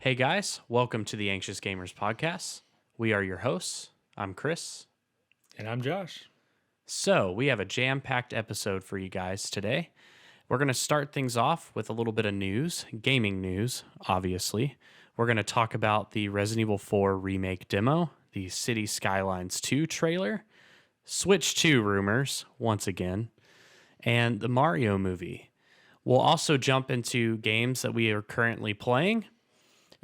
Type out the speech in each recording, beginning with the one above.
Hey guys, welcome to the Anxious Gamers podcast. We are your hosts. I'm Chris. And I'm Josh. So, we have a jam-packed episode for you guys today. We're going to start things off with a little bit of news, gaming news, obviously. We're going to talk about the Resident Evil 4 remake demo, the City Skylines 2 trailer, Switch 2 rumors, once again, and the Mario movie. We'll also jump into games that we are currently playing.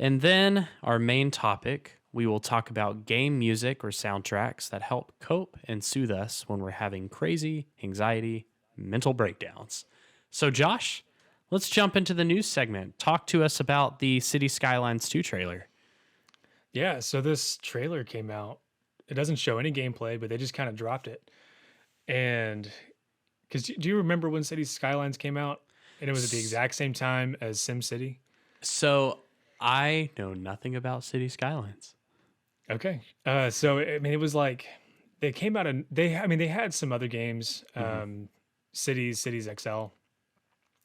And then our main topic, we will talk about game music or soundtracks that help cope and soothe us when we're having crazy anxiety, mental breakdowns. So Josh, let's jump into the news segment. Talk to us about the City Skylines 2 trailer. Yeah, so this trailer came out. It doesn't show any gameplay, but they just kind of dropped it. And because do you remember when City Skylines came out? And it was at the exact same time as SimCity? So I know nothing about City Skylines. Okay. So I mean, it was like they came out and they had some other games, Cities XL,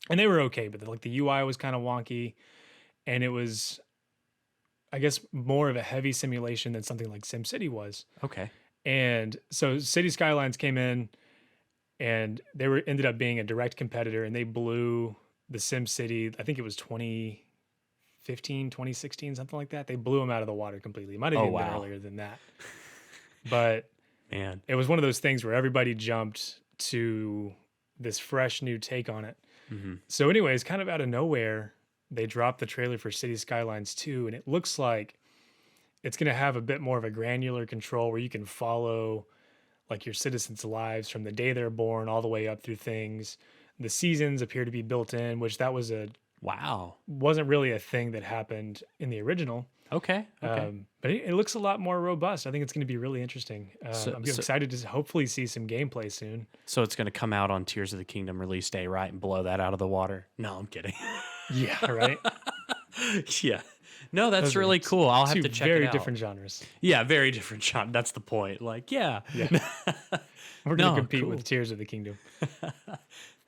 and they were okay, but like the UI was kind of wonky, and it was, I guess, more of a heavy simulation than something like SimCity was. Okay. And so City Skylines came in, and they ended up being a direct competitor, and they blew the SimCity. I think it was 2015, 2016, something like that. They blew them out of the water completely. It might have even been earlier than that. But man, it was one of those things where everybody jumped to this fresh new take on it. Mm-hmm. So anyways, kind of out of nowhere, they dropped the trailer for City Skylines 2, and it looks like it's going to have a bit more of a granular control where you can follow like your citizens' lives from the day they're born all the way up through things. The seasons appear to be built in, which that was wasn't really a thing that happened in the original. Okay. But it looks a lot more robust. I think it's going to be really interesting. I'm excited to hopefully see some gameplay soon. So it's going to come out on Tears of the Kingdom release day, right? And blow that out of the water. No, I'm kidding. Yeah, right? Yeah. No, that's really cool. I'll have to check it out. Very different genres. Yeah, very different genre. That's the point. Like, yeah. We're going to compete with Tears of the Kingdom.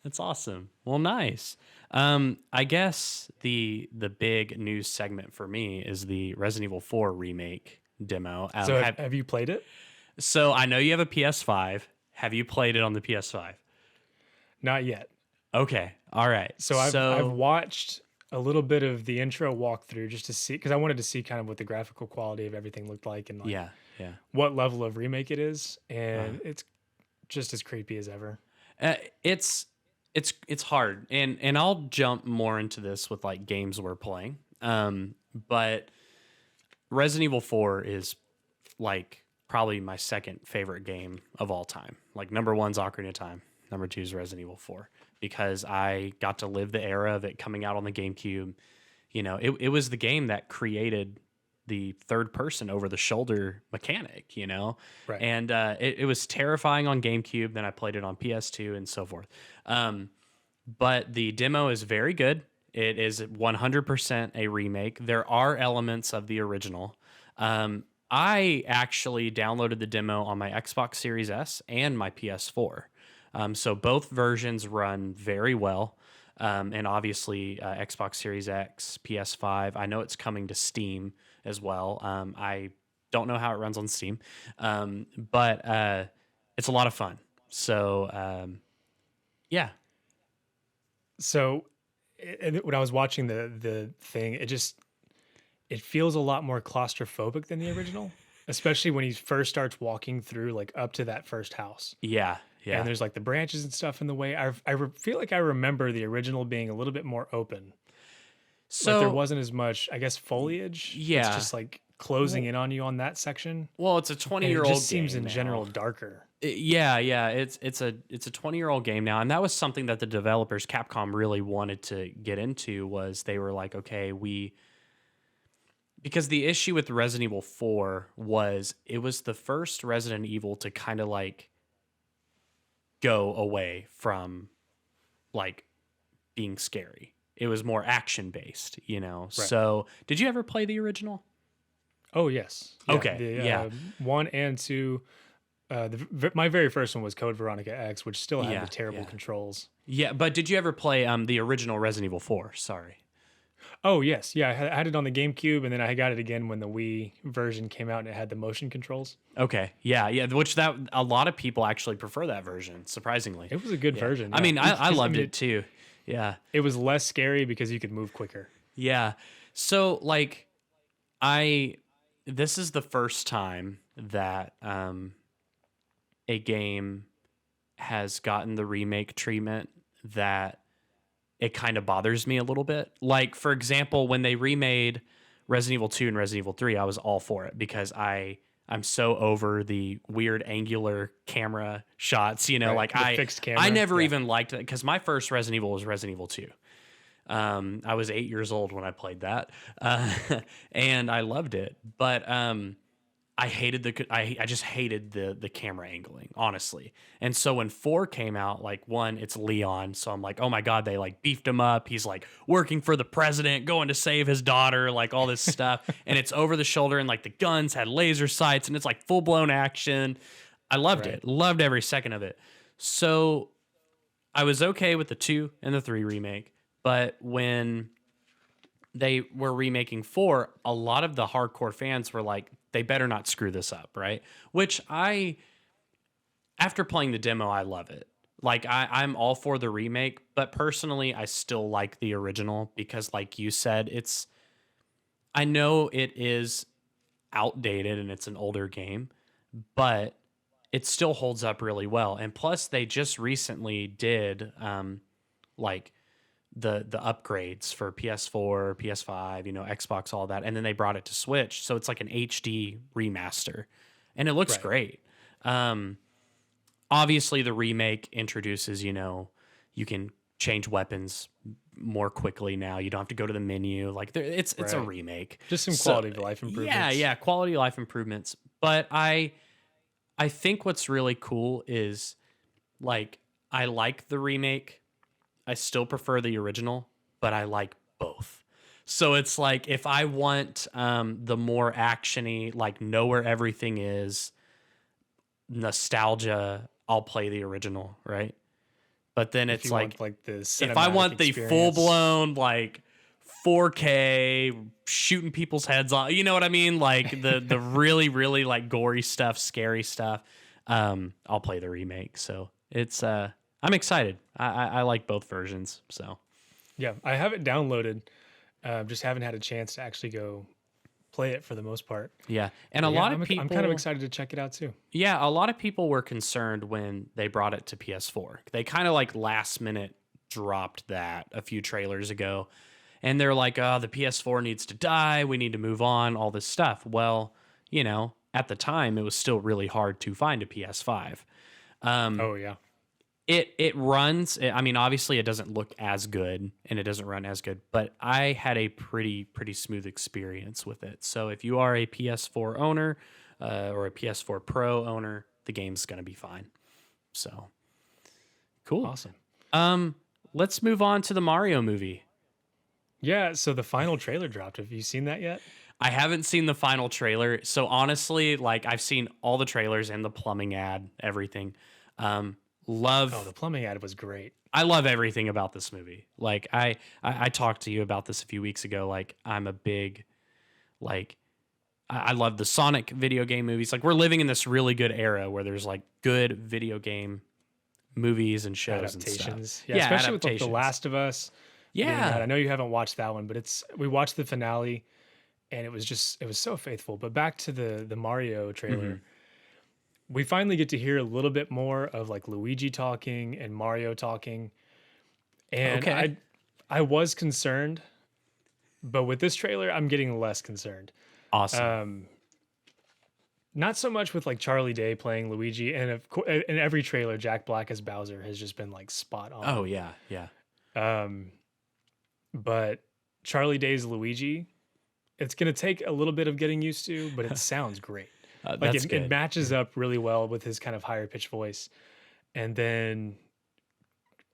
That's awesome. Well, nice. I guess the big news segment for me is the Resident Evil 4 remake demo. So have you played it? So I know you have a PS5. Have you played it on the PS5? Not yet. Okay. All right. So I've watched a little bit of the intro walkthrough just to see, because I wanted to see kind of what the graphical quality of everything looked like and like what level of remake it is, and it's just as creepy as ever. It's hard, and I'll jump more into this with like games we're playing. But Resident Evil 4 is like probably my second favorite game of all time. Like number one's Ocarina of Time, number two is Resident Evil 4, because I got to live the era of it coming out on the GameCube. You know, it was the game that created the third person over the shoulder mechanic, you know? Right. And it was terrifying on GameCube. Then I played it on PS2 and so forth. But the demo is very good. It is 100% a remake. There are elements of the original. I actually downloaded the demo on my Xbox Series S and my PS4. So both versions run very well. And obviously Xbox Series X, PS5. I know it's coming to Steam as well. I don't know how it runs on Steam, but it's a lot of fun. So, yeah. So when I was watching the thing, it feels a lot more claustrophobic than the original, especially when he first starts walking through like up to that first house. Yeah. Yeah. And there's like the branches and stuff in the way. I feel like I remember the original being a little bit more open. So like there wasn't as much, I guess, foliage. Yeah. It's just like closing in on you on that section. Well, it's a 20-year-old game. It just seems in general darker. Yeah. It's a 20-year-old game now. And that was something that the developers, Capcom, really wanted to get into, was they were like, okay, because the issue with Resident Evil 4 was it was the first Resident Evil to kind of like go away from like being scary. It was more action based, you know? Right. So did you ever play the original? Oh, yes. Yeah, okay. 1 and 2. My very first one was Code Veronica X, which still had the terrible controls. Yeah, but did you ever play the original Resident Evil 4? Sorry. Oh yes, yeah. I had it on the GameCube, and then I got it again when the Wii version came out, and it had the motion controls. Okay. Yeah. Yeah. Which that a lot of people actually prefer that version, surprisingly. It was a good Yeah. version, I yeah. mean, I I loved mean, it too. Yeah. it was less scary because you could move quicker. Yeah. So like I this is the first time that a game has gotten the remake treatment that it kind of bothers me a little bit. Like for example, when they remade Resident Evil 2 and Resident Evil 3, I was all for it because I'm so over the weird angular camera shots, Right. like The fixed I camera. never Yeah. even liked it cuz my first Resident Evil was Resident Evil 2. I was 8 years old when I played that. Uh, and I loved it, but I hated I just hated the camera angling, honestly. And so when 4 came out, like one, it's Leon, so I'm like, "Oh my god, they like beefed him up. He's like working for the president, going to save his daughter, like all this stuff." And it's over the shoulder and like the guns had laser sights and it's like full-blown action. I loved Right. it. Loved every second of it. So I was okay with the 2 and the 3 remake, but when they were remaking 4, a lot of the hardcore fans were like, they better not screw this up, right? Which after playing the demo, I love it. Like I'm all for the remake, but personally, I still like the original because, like you said, I know it is outdated and it's an older game, but it still holds up really well. And plus, they just recently did like the upgrades for PS4, PS5, Xbox, all that, and then they brought it to Switch, so it's like an HD remaster, and it looks Right. great. Um, Obviously, the remake introduces, you can change weapons more quickly now. You don't have to go to the menu. Like it's a Right. remake. Just some So quality of life yeah, improvements. yeah, quality of life improvements. But I think what's really cool is like I like the remake. I still prefer the original, but I like both. So it's like if I want the more actiony, like know where everything is, nostalgia, I'll play the original, right? But then If it's you like want like the if I cinematic want the full experience. blown like 4K shooting people's heads off, you know what I mean? Like the really really like gory stuff, scary stuff. I'll play the remake. So it's I'm excited. I like both versions. So Yeah, I have it downloaded. Just haven't had a chance to actually go play it for the most part. yeah, and a But yeah, lot of I'm kind of people, excited to check it out too. yeah, a lot of people were concerned when they brought it to PS4. They kind of like last minute dropped that a few trailers ago, and they're like, "Oh, the PS4 needs to die. We need to move on. All this stuff." Well, at the time, it was still really hard to find a PS5. Um, Oh yeah. it runs. I mean, obviously, it doesn't look as good, and it doesn't run as good. But I had a pretty smooth experience with it. So if you are a PS4 owner or a PS4 Pro owner, the game's gonna be fine. So cool. Awesome. Let's move on to the Mario movie. Yeah, so the final trailer dropped. Have you seen that yet? I haven't seen the final trailer, so honestly, like I've seen all the trailers and the plumbing ad, everything. Um, Oh, the love plumbing ad was great. I love everything about this movie. Like I talked to you about this a few weeks ago. Like I'm a big like I love the Sonic video game movies. Like we're living in this really good era where there's like good video game movies and shows and stuff. Adaptations. Yeah, Yeah, especially with like The adaptations. Last of Us being out. I Yeah. know you haven't watched that one, but we watched the finale and it was so faithful. But back to the Mario Hmm. trailer. We finally get to hear a little bit more of like Luigi talking and Mario talking. And Okay. I was concerned, but with this trailer, I'm getting less concerned. Awesome. Um, not so much with like Charlie Day playing Luigi, and of course, in every trailer, Jack Black as Bowser has just been like spot Oh on. yeah, yeah. Um, but Charlie Day's Luigi, it's gonna take a little bit of getting used to, but it sounds great. Like That's it good. matches up really well with his kind of higher pitched voice. And then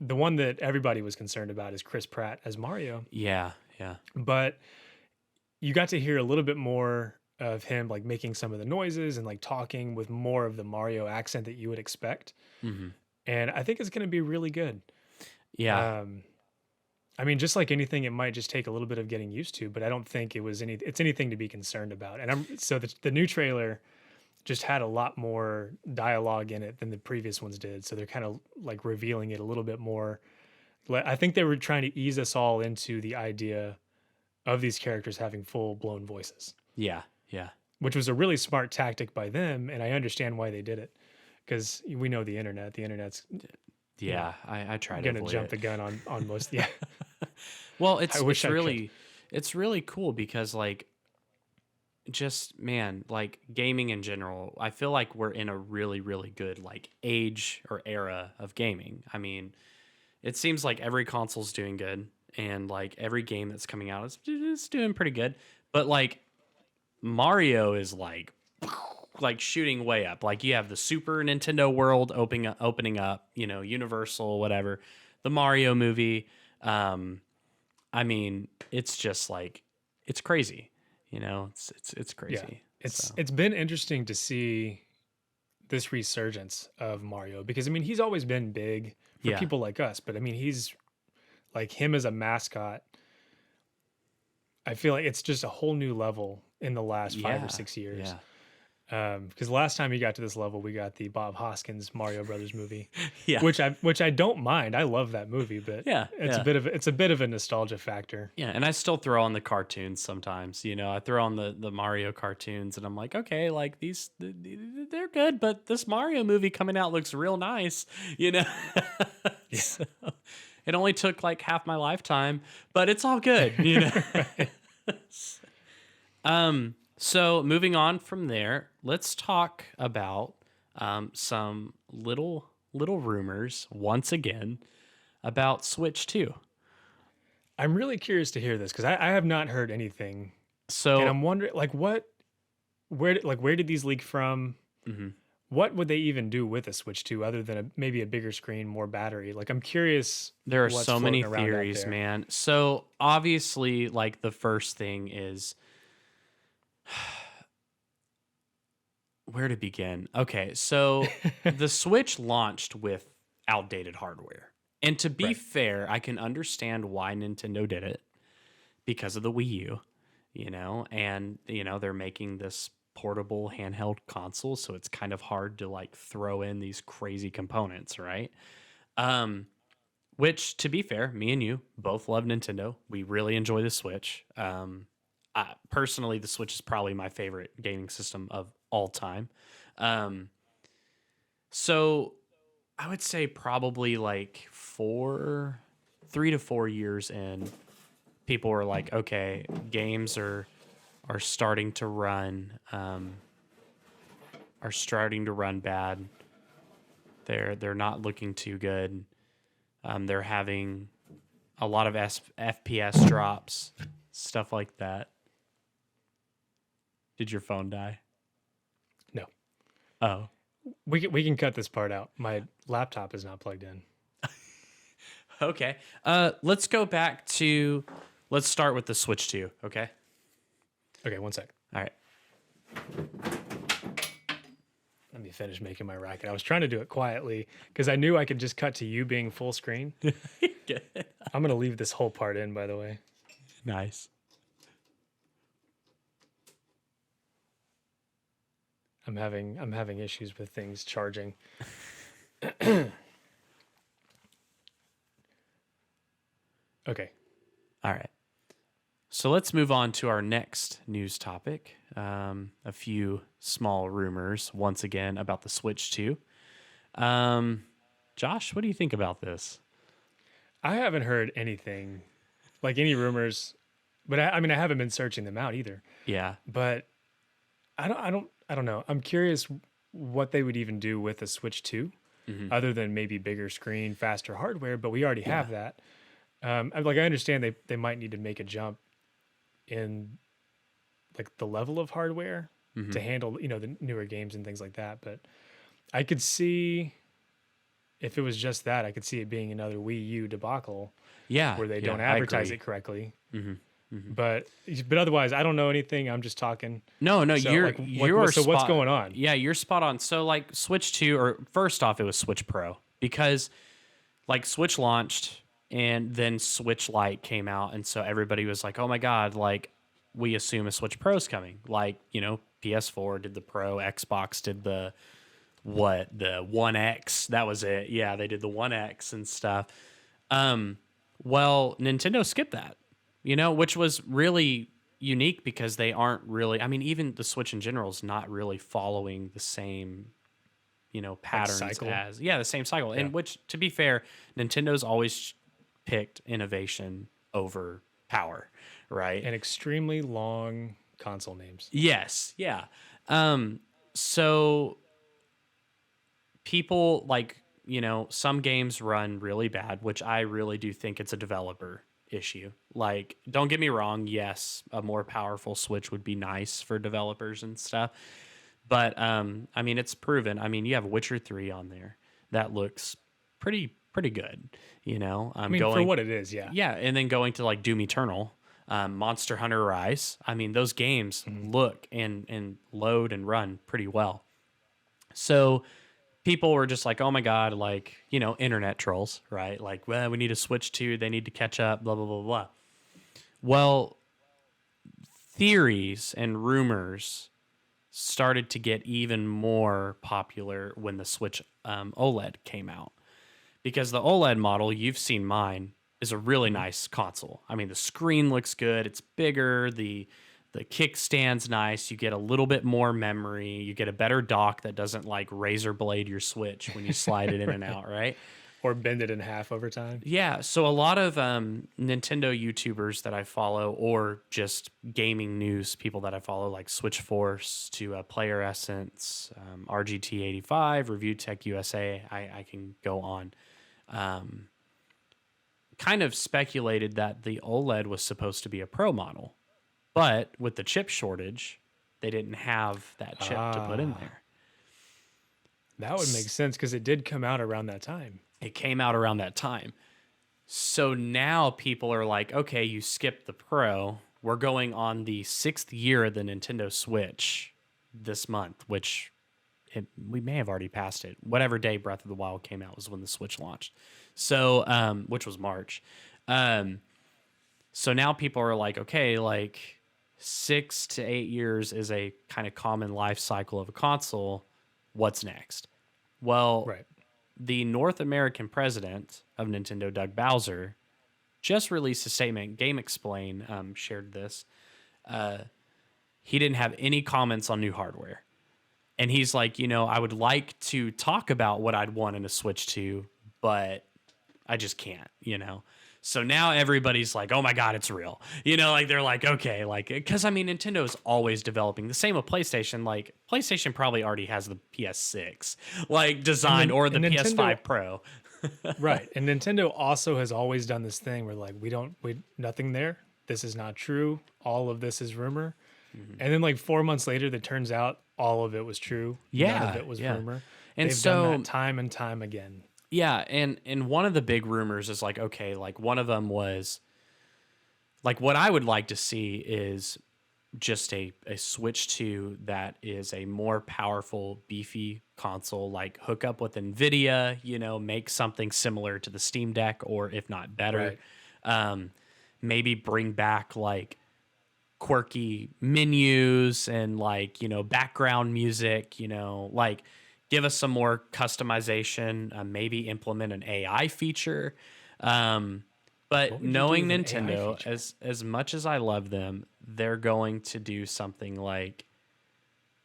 the one that everybody was concerned about is Chris Pratt as Mario, Yeah, yeah. but you got to hear a little bit more of him like making some of the noises and like talking with more of the Mario accent that you would expect. Hmm. And I think it's going to be really good. Yeah. Um, I mean, just like anything, it might just take a little bit of getting used to, but I don't think it's anything to be concerned about. And the new trailer just had a lot more dialogue in it than the previous ones did. So they're kind of like revealing it a little bit more. I think they were trying to ease us all into the idea of these characters having full blown voices, Yeah, yeah, which was a really smart tactic by them. And I understand why they did it, because we know the internet. The internet's, you know, yeah. I try to gonna avoid jump it. the gun on most. Yeah, Well, I it's wish I could. really cool because like just man, like gaming in general, I feel like we're in a really good like age or era of gaming. I mean, it seems like every console's doing good and like every game that's coming out is doing pretty good. But like Mario is like shooting way up. Like you have the Super Nintendo World opening up, you know, Universal, whatever. The Mario movie. I mean, it's just like it's crazy. You know, it's Yeah, crazy. it's So it's been interesting to see this resurgence of Mario, because I mean he's always been big for yeah, people like us, but I mean he's like him as a mascot. I feel like it's just a whole new level in the last 5 or 6 years. yeah, Because last time he got to this level, we got the Bob Hoskins Mario Brothers movie, yeah, which I don't mind. I love that movie, but yeah, yeah. it's a bit of a nostalgia factor. Yeah, and I still throw on the cartoons sometimes. You know, I throw on the Mario cartoons, and I'm like, okay, like they're good, but this Mario movie coming out looks real nice. You know, Yeah. so, it only took like half my lifetime, but it's all good. You know. Right. So moving on from there, let's talk about some little rumors once again about Switch 2. I'm really curious to hear this, because I have not heard anything, and So I'm wondering like where did these leak from? mhm. What would they even do with a Switch 2 other than maybe a bigger screen, more battery? Like, I'm curious There are what's so many floating around out theories, there. man. So obviously, like the first thing is where to begin. Okay, so the Switch launched with outdated hardware. And to be Right. fair, I can understand why Nintendo did it because of the Wii U, you know, and you know, they're making this portable handheld console, so it's kind of hard to like throw in these crazy components, right? Um which to be fair, me and you both love Nintendo. We really enjoy the Switch. Personally, the Switch is probably my favorite gaming system of all time. Um so I would say probably like 3 to 4 years in, people were like, okay, games are starting to run bad. They're not looking too good. They're having a lot of FPS drops, stuff like that. Did your phone die? No, Oh, we can cut this part out. My laptop is not plugged in. okay. Let's go back to. Let's start with the Switch 2. Okay. Okay, one sec. All right. Let me finish making my racket. I was trying to do it quietly because I knew I could just cut to you being full screen. Good. I'm gonna leave this whole part in, by the way. Nice. I'm having issues with things charging. Okay. All right. So let's move on to our next news topic. A few small rumors once again about the Switch 2. Josh, what do you think about this? I haven't heard anything, like any rumors, but I mean I haven't been searching them out either. Yeah. But I don't know. I'm curious what they would even do with a Switch 2, Mhm. other than maybe bigger screen, faster hardware, but we already Yeah. have that. Like I understand they might need to make a jump in like the level of hardware Mhm. to handle, the newer games and things like that, but I could see, if it was just that, I could see it being another Wii U debacle Yeah. where they Yeah. don't I advertise agree. it correctly. Mhm. Mhm. But otherwise, I don't know anything. I'm just talking. No, no, So you're like, you're so what's spot. going on? Yeah, you're spot on. So like Switch 2, or first off, it was Switch Pro because like Switch launched And then Switch Lite came out, and so everybody was like, "Oh my god!" Like, we assume a Switch Pro's coming. Like, PS4 did the Pro, Xbox did the One X. That was it. Yeah, they did the One X and stuff. Well, Nintendo skipped that, which was really unique because they aren't really. I mean, even the Switch in general is not really following the same Like patterns cycle. as the same cycle. Yeah. And which, to be fair, Nintendo's always picked innovation over power, right? And extremely long console names. Yes, yeah. So people like, some games run really bad, which I really do think it's a developer issue. Like, don't get me wrong, yes, a more powerful Switch would be nice for developers and stuff. But I mean, it's proven. I mean, you have Witcher 3 on there. That looks pretty good, I mean, for going what it is, yeah. yeah, and then going to like Doom Eternal, Monster Hunter Rise. I mean, those games look and load and run pretty well. So people were just like, "Oh my god!" Like, internet trolls, right? Like, well, we need to switch to. They need to catch up. Blah blah blah blah. Well, theories and rumors started to get even more popular when the Switch OLED came out, because the OLED model, you've seen mine, is a really nice console. I mean, the screen looks good. It's bigger. The kickstand's nice. You get a little bit more memory. You get a better dock that doesn't like razor blade your Switch when you slide it in and out, right? Or bend it in half over time. Yeah. So a lot of Nintendo YouTubers that I follow, or just gaming news people that I follow, like Switch Force to Player Essence, RGT85, Review Tech USA, I can go on. Kind of speculated that the OLED was supposed to be a Pro model, but with the chip shortage, they didn't have that chip to put in there. That would make sense because it did come out around that time. It came out around that time. So now people are like, okay, you skipped the Pro. We're going on the 6th year of the Nintendo Switch this month, which we may have already passed it. Whatever day Breath of the Wild came out was when the Switch launched. So, which was March. So now people are like, okay, like 6 to 8 years is a kind of common life cycle of a console. What's next? Well, Right. the North American president of Nintendo, Doug Bowser, just released a statement. Game Explain shared this. He didn't have any comments on new hardware. And he's like, I would like to talk about what I'd want in a Switch 2, but I just can't, So now everybody's like, oh my God, it's real. Like they're like, okay, like, because I mean, Nintendo is always developing. The same with PlayStation. Like, PlayStation probably already has the PS6, like, designed, or the PS5 Pro. Right. And Nintendo also has always done this thing where, like, we nothing there. This is not true. All of this is rumor. And then, like, 4 months later, that turns out all of it was true. None of it was rumor. And They've so done that time and time again. Yeah, and one of the big rumors is like, okay, like one of them was like, what I would like to see is just a Switch 2 that is a more powerful, beefy console, like hook up with NVIDIA, make something similar to the Steam Deck, or if not better. Right. Maybe bring back like quirky menus and like, background music, like give us some more customization, maybe implement an AI feature. But knowing Nintendo, as much as I love them, they're going to do something like,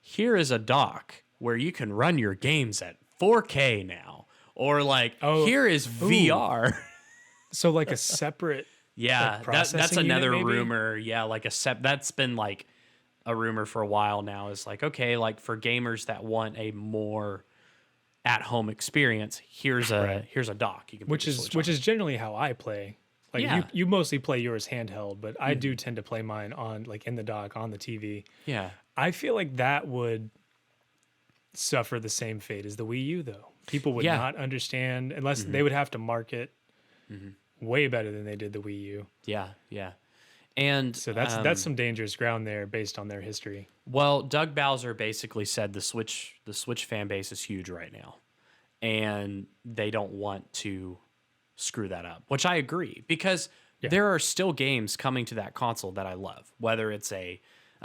here is a dock where you can run your games at 4K now, or like, here is VR. So like a separate Yeah, like that's another unit, maybe? rumor. Yeah, like that's been like a rumor for a while now. Is like, okay, like for gamers that want a more at-home experience, here's a dock you can which is generally how I play. Like Yeah. you mostly play yours handheld, but I do tend to play mine on like in the dock on the TV. Yeah. I feel like that would suffer the same fate as the Wii U, though. People would Yeah. not understand unless they would have to market way better than they did the Wii U. Yeah, yeah. And So that's some dangerous ground there based on their history. well, Doug Bowser basically said the Switch fan base is huge right now, and they don't want to screw that up, which I agree because Yeah. there are still games coming to that console that I love, whether it's a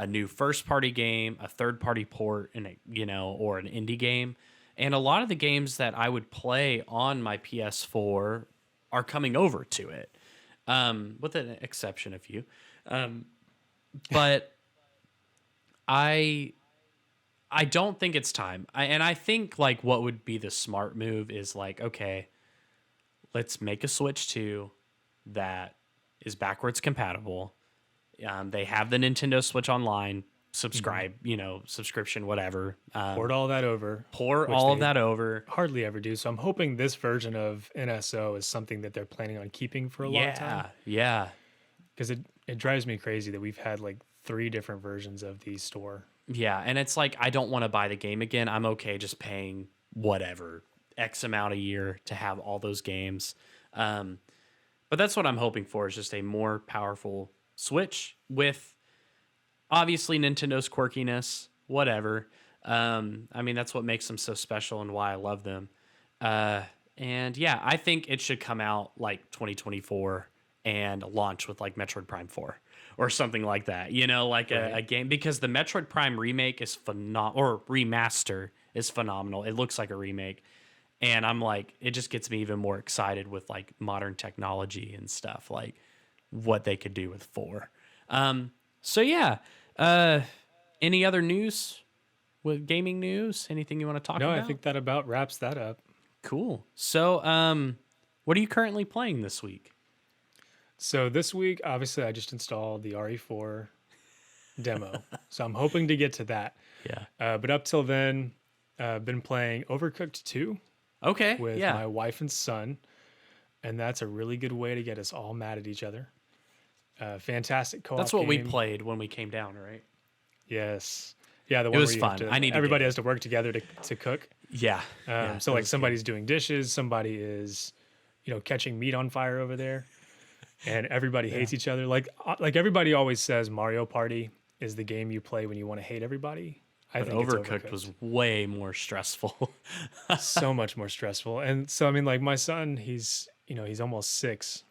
new first party game, a third party port, and or an indie game. And a lot of the games that I would play on my PS4 are coming over to it, with an exception of few. But I I don't think it's time. And I think like what would be the smart move is like, okay, let's make a Switch 2 that is backwards compatible. They have the Nintendo Switch Online subscribe, subscription, whatever. Poured all that over, Pour which all of they that over. hardly ever do. So I'm hoping this version of NSO is something that they're planning on keeping for a long time. Yeah. Because it drives me crazy that we've had like 3 different versions of the store. Yeah. And it's like, I don't want to buy the game again. I'm okay just paying whatever, X amount a year to have all those games. But that's what I'm hoping for, is just a more powerful Switch with obviously Nintendo's quirkiness, whatever. I mean, that's what makes them so special and why I love them. And yeah, I think it should come out like 2024 and launch with like Metroid Prime 4 or something like that, like Right. a game, because the Metroid Prime remake is or remaster is phenomenal. It looks like a remake. And I'm like, it just gets me even more excited with like modern technology and stuff, like what they could do with 4. So yeah, any other news with gaming news? Anything you want to talk No, about? I think that about wraps that up. Cool. So, what are you currently playing this week? So this week, obviously, I just installed the RE4 demo. So I'm hoping to get to that. Yeah. But up till then, I've been playing Overcooked 2 Okay. with yeah. my wife and son. And that's a really good way to get us all mad at each other. Fantastic co-op That's what we game. played when we came down, right? Yes. Yeah, the one was where you fun. have to, I need to everybody get has to work together to cook. Yeah. So like somebody's doing dishes, somebody is, catching meat on fire over there, and everybody hates each other. Like everybody always says Mario Party is the game you play when you want to hate everybody. I think it's Overcooked was way more stressful. so much more stressful. And so I mean, like my son, he's almost 6,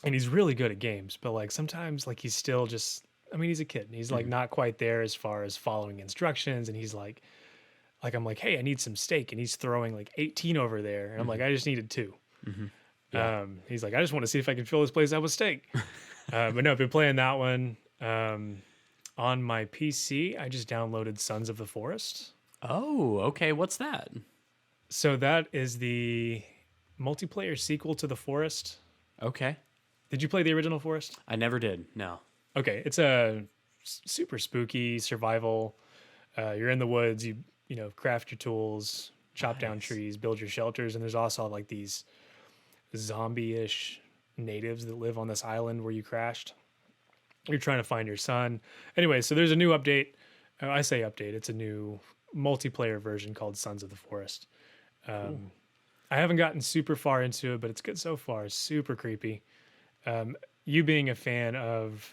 and he's really good at games, but like sometimes like he's still just, I mean, he's a kid and he's like not quite there as far as following instructions, and he's like I'm like, hey, I need some steak, and he's throwing like 18 over there, and I'm like, I just needed 2. He's like, I just want to see if I can fill this place up with steak. But no, I've been playing that one. On my PC, I just downloaded Sons of the Forest. Oh, okay. What's that? So that is the multiplayer sequel to The Forest. Okay. Did you play the original Forest? I never did. No. Okay, it's a super spooky survival. You're in the woods. You craft your tools, chop down trees, build your shelters, and there's also like these zombie-ish natives that live on this island where you crashed. You're trying to find your son. Anyway, so there's a new update. I say update. It's a new multiplayer version called Sons of the Forest. I haven't gotten super far into it, but it's good so far. It's super creepy. You being a fan of,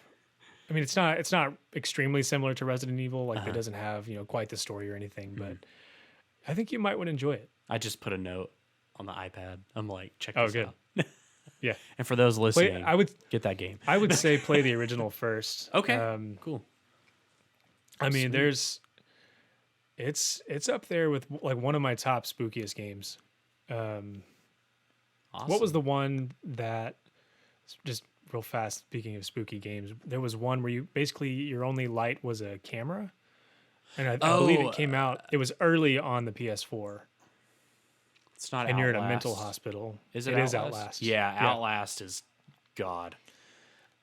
I mean, it's not extremely similar to Resident Evil. Like it doesn't have quite the story or anything, but I think you might want to enjoy it. I just put a note on the iPad. I'm like, check Oh, this good. out. Yeah. And for those listening, I would get that game. I would say play the original first. Okay. Cool. I mean, Sweet. it's up there with like one of my top spookiest games. Awesome. What was the one that, just real fast, speaking of spooky games, there was one where your only light was a camera, and I believe it came out. It was early on the PS4, It's not and Outlast. you're in a mental hospital. Is It it is Outlast. Yeah, Outlast is God.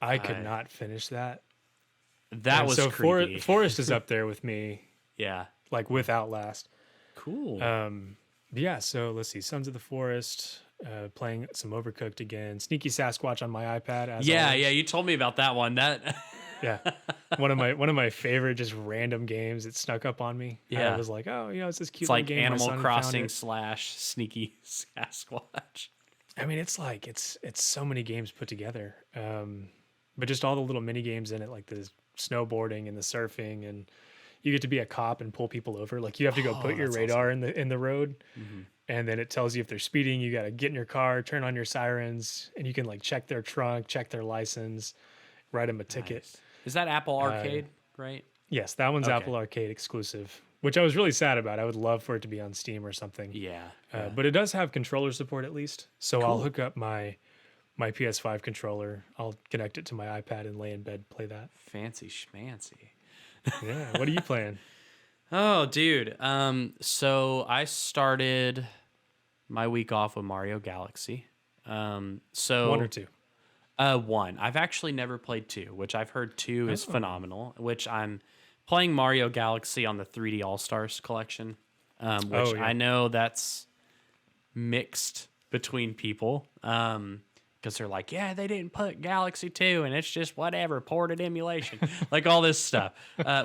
I could not finish that. That And was so creepy. Forest is up there with me, Yeah. like with Outlast. Cool. Yeah, so let's see. Sons of the Forest, playing some Overcooked again. Sneaky Sasquatch on my iPad. As yeah, always. yeah. You told me about that one. That. Yeah. One of my favorite just random games that snuck up on me. Yeah. I was like, oh, it's this cute It's little like game. My Animal son found Crossing it. / Sneaky Sasquatch. I mean, it's like it's so many games put together. But just all the little mini games in it, like the snowboarding and the surfing, and you get to be a cop and pull people over. Like you have to go put your that's radar in the road, and then it tells you if they're speeding. You got to get in your car, turn on your sirens, and you can like check their trunk, check their license, write them a ticket. Nice. Is that Apple Uh, Arcade, right? yes, that one's Okay. Apple Arcade exclusive, which I was really sad about. I would love for it to be on Steam or something. Yeah. Yeah. But it does have controller support at least. So I'll Cool. hook up my PS5 controller. I'll connect it to my iPad and lay in bed, play that. Fancy schmancy. Yeah. What are you playing? Oh, dude. So I started my week off with Mario Galaxy. So One or two? one. I've actually never played two, which I've heard two is Oh, phenomenal. Which I'm playing Mario Galaxy on the 3D All Stars collection, which oh yeah. I know that's mixed between people. Because they're like, yeah, they didn't put Galaxy 2 and it's just whatever, ported emulation, like all this stuff.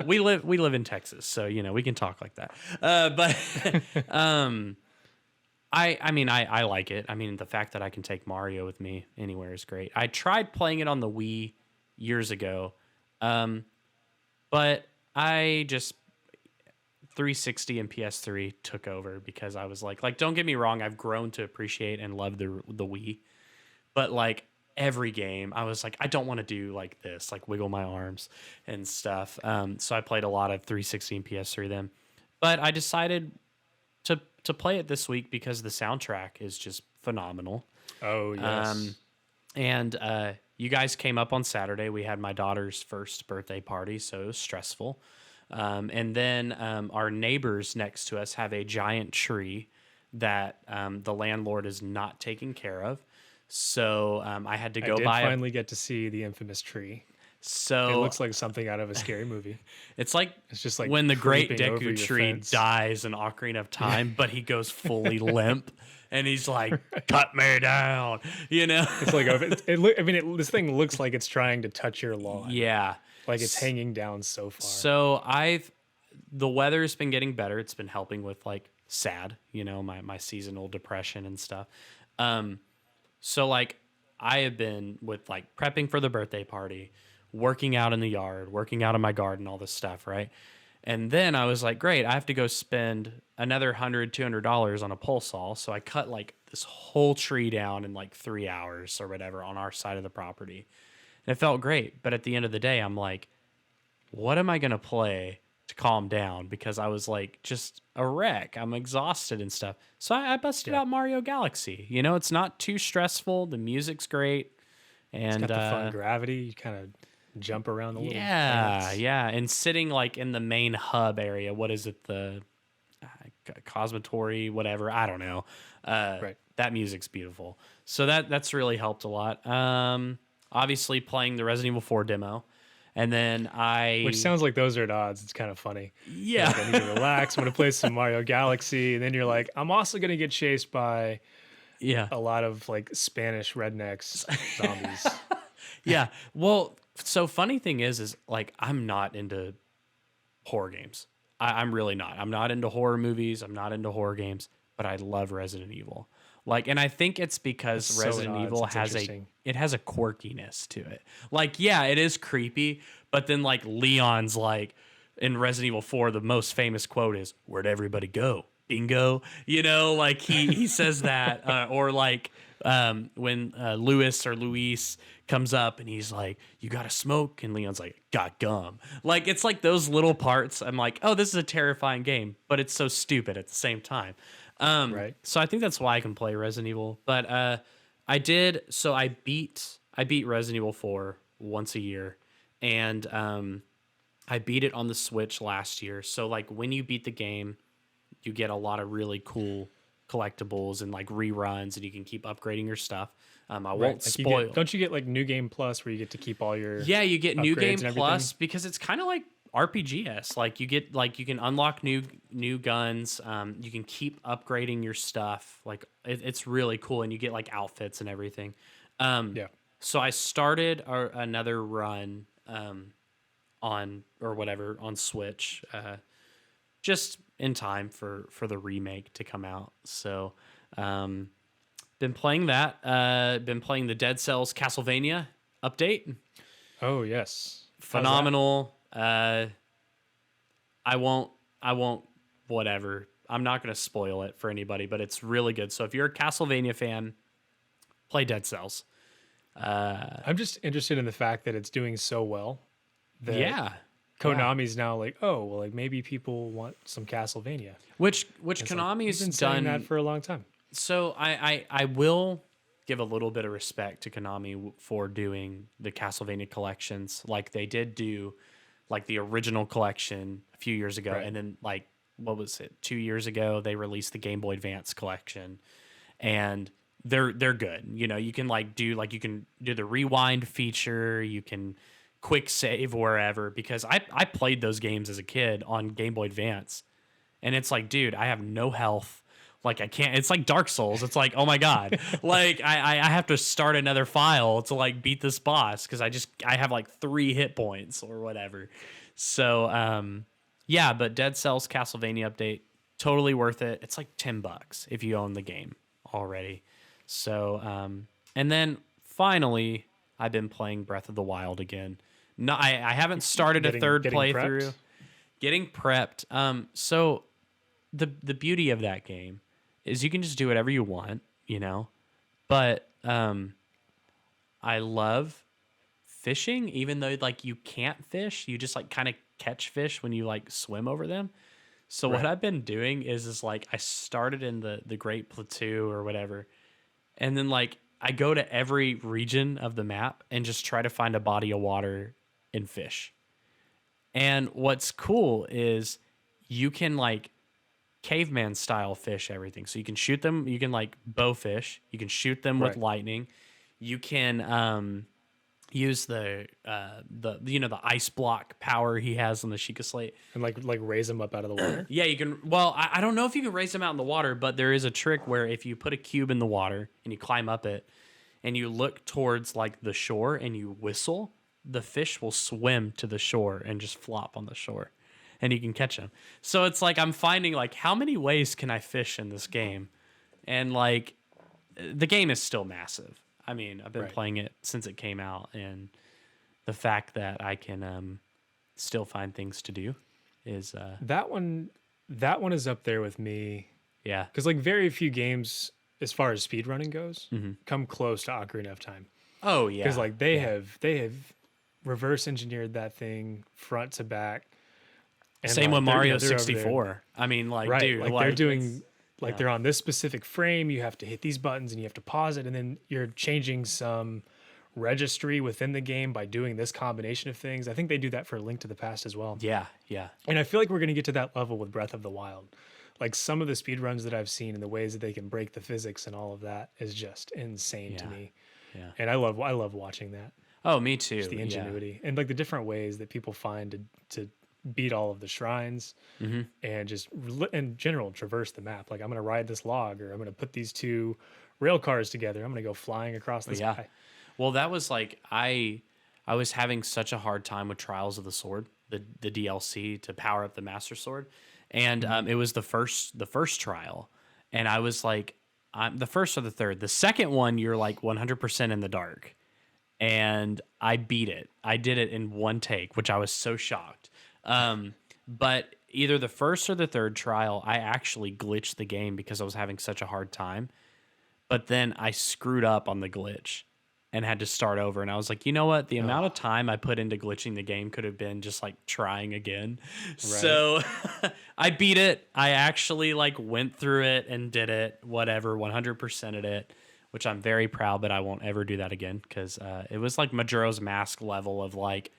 We live in Texas, so we can talk like that. But I mean I like it. I mean, the fact that I can take Mario with me anywhere is great. I tried playing it on the Wii years ago, but I just 360 and PS3 took over because I was like don't get me wrong, I've grown to appreciate and love the Wii. But like every game, I was like, I don't want to do like this, like wiggle my arms and stuff. So I played a lot of 360 and PS3 then. But I decided to play it this week because the soundtrack is just phenomenal. Oh yes. And you guys came up on Saturday. We had my daughter's first birthday party, so it was stressful. And then our neighbors next to us have a giant tree that the landlord is not taking care of. So I had to I go did buy. finally get to see the infamous tree. It So looks like something out of a scary movie. it's like It's just like when the Great creeping over Deku your Tree fence. dies in Ocarina of Time, but he goes fully limp, and he's like, "Cut me down," It's like I mean, this thing looks like it's trying to touch your lawn. Yeah. Like it's hanging down so far. So the weather's been getting better. It's been helping with like sad, my seasonal depression and stuff. So like I have been with like prepping for the birthday party, working out in the yard, working out in my garden, all this stuff, right? And then I was like, great, I have to go spend another $100-$200 on a pole saw. So I cut like this whole tree down in like 3 hours or whatever on our side of the property. And it felt great. But at the end of the day, I'm like, what am I going to play to calm down? Because I was like just a wreck. I'm exhausted and stuff. So I busted out Mario Galaxy. It's not too stressful. The music's great. And It's got the fun gravity. You kind of jump around the little yeah, planets. yeah. And sitting like in the main hub area, what is it? The Cosmotory, whatever. I don't know. Right. That music's beautiful. So that's really helped a lot. Obviously playing the Resident Evil 4 demo. And then Which sounds like those are at odds. It's kind of funny. You're yeah. like, I need to relax. I'm going to play some Mario Galaxy. And then you're like, I'm also going to get chased by Yeah. a lot of like Spanish rednecks zombies. Yeah. Well, so funny thing is like I'm not into horror games. I'm really not. I'm not into horror movies. I'm not into horror games, but I love Resident Evil. Like, and I think it's because That's so Resident at odds. Evil It's has interesting. it has a quirkiness to it. Like, yeah, it is creepy, but then like Leon's like in Resident Evil 4, the most famous quote is, "Where'd everybody go? Bingo." Like he says that, or like when Luis or Luis comes up and he's like, "You got to smoke," and Leon's like, "Got gum." Like it's like those little parts. I'm like, oh, this is a terrifying game, but it's so stupid at the same time. Right. So I think that's why I can play Resident Evil. But I did. So I beat Resident Evil 4 once a year, and I beat it on the Switch last year. So like when you beat the game, you get a lot of really cool collectibles and like reruns, and you can keep upgrading your stuff. I won't Like spoil. don't you get like New Game Plus where you get to keep all your Yeah, you get New upgrades Game and everything? Plus because it's kind of like RPGs. Like you get like you can unlock new guns. You can keep upgrading your stuff. Like it's really cool, and you get like outfits and everything. Yeah. So I started another run on or whatever on Switch, just in time for the remake to come out. So been playing that. Been playing the Dead Cells Castlevania update. Oh yes. How's that? Phenomenal. I won't whatever. I'm not going to spoil it for anybody, but it's really good. So if you're a Castlevania fan, play Dead Cells. I'm just interested in the fact that it's doing so well that Yeah. Yeah. Konami's now like, oh, well, like maybe people want some Castlevania. Which It's like, Konami's we've been saying that done. for a long time. So I will give a little bit of respect to Konami for doing the Castlevania collections. Like they did do like the original collection a few years ago. Right. And then like, what was it? 2 years ago, they released the Game Boy Advance collection, and they're good. You know, you can you can do the rewind feature. You can quick save wherever, because I played those games as a kid on Game Boy Advance, and it's like, dude, I have no health. Like I can't. It's like Dark Souls. It's like, oh my god, like I have to start another file to like beat this boss because I have like 3 hit points or whatever. So yeah, but Dead Cells Castlevania update, totally worth it. It's like $10 if you own the game already. So and then finally, I've been playing Breath of the Wild again. No, I haven't started a third playthrough. Prepped? Getting prepped. So the beauty of that game is you can just do whatever you want, you know. But I love fishing, even though like you can't fish, you just like kind of catch fish when you like swim over them. So what Right. I've been doing is like I started in the Great Plateau or whatever, and then like I go to every region of the map and just try to find a body of water and fish. And what's cool is you can like caveman style fish everything. So you can shoot them, you can like bow fish, you can shoot them with Right. lightning. You can use the the ice block power he has on the Sheikah Slate. And like raise them up out of the water. Yeah, you can. Well, I don't know if you can raise them out in the water, but there is a trick where if you put a cube in the water and you climb up it and you look towards like the shore and you whistle, the fish will swim to the shore and just flop on the shore, and you can catch them. So it's like I'm finding like how many ways can I fish in this game, and like the game is still massive. I mean, I've been Right. playing it since it came out, and the fact that I can still find things to do is That one is up there with me yeah. because like very few games as far as speedrunning goes Mm-hmm. come close to Ocarina of Time. Oh yeah. Because like they have reverse engineered that thing front to back. And Same like, with they're- Mario they're over there. 64. I mean, like, Right, dude, like like they're it's- doing like yeah. they're on this specific frame. You have to hit these buttons and you have to pause it, and then you're changing some registry within the game by doing this combination of things. I think they do that for Link to the Past as well. Yeah, yeah. And I feel like we're going to get to that level with Breath of the Wild. Like some of the speed runs that I've seen and the ways that they can break the physics and all of that is just insane to Yeah. me. Yeah. And I love watching that. Oh, me too. Just the ingenuity and like the different ways that people find to beat all of the shrines Mm-hmm. and just in general traverse the map. Like I'm going to ride this log, or I'm going to put these 2 rail cars together. I'm going to go flying across the Yeah. sky. Well, that was like I was having such a hard time with Trials of the Sword, the DLC to power up the Master Sword, and it was the first trial, and I was like, I'm the first or the third. The second one, you're like 100% in the dark, and I beat it. I did it in one take, which I was so shocked. But either the first or the third trial, I actually glitched the game because I was having such a hard time. But then I screwed up on the glitch and had to start over. And I was like, you know what? The amount of time I put into glitching the game could have been just like trying again. So I beat it. I actually like went through it and did it, whatever, 100%ed it, which I'm very proud, but I won't ever do that again because it was like Majora's Mask level of like,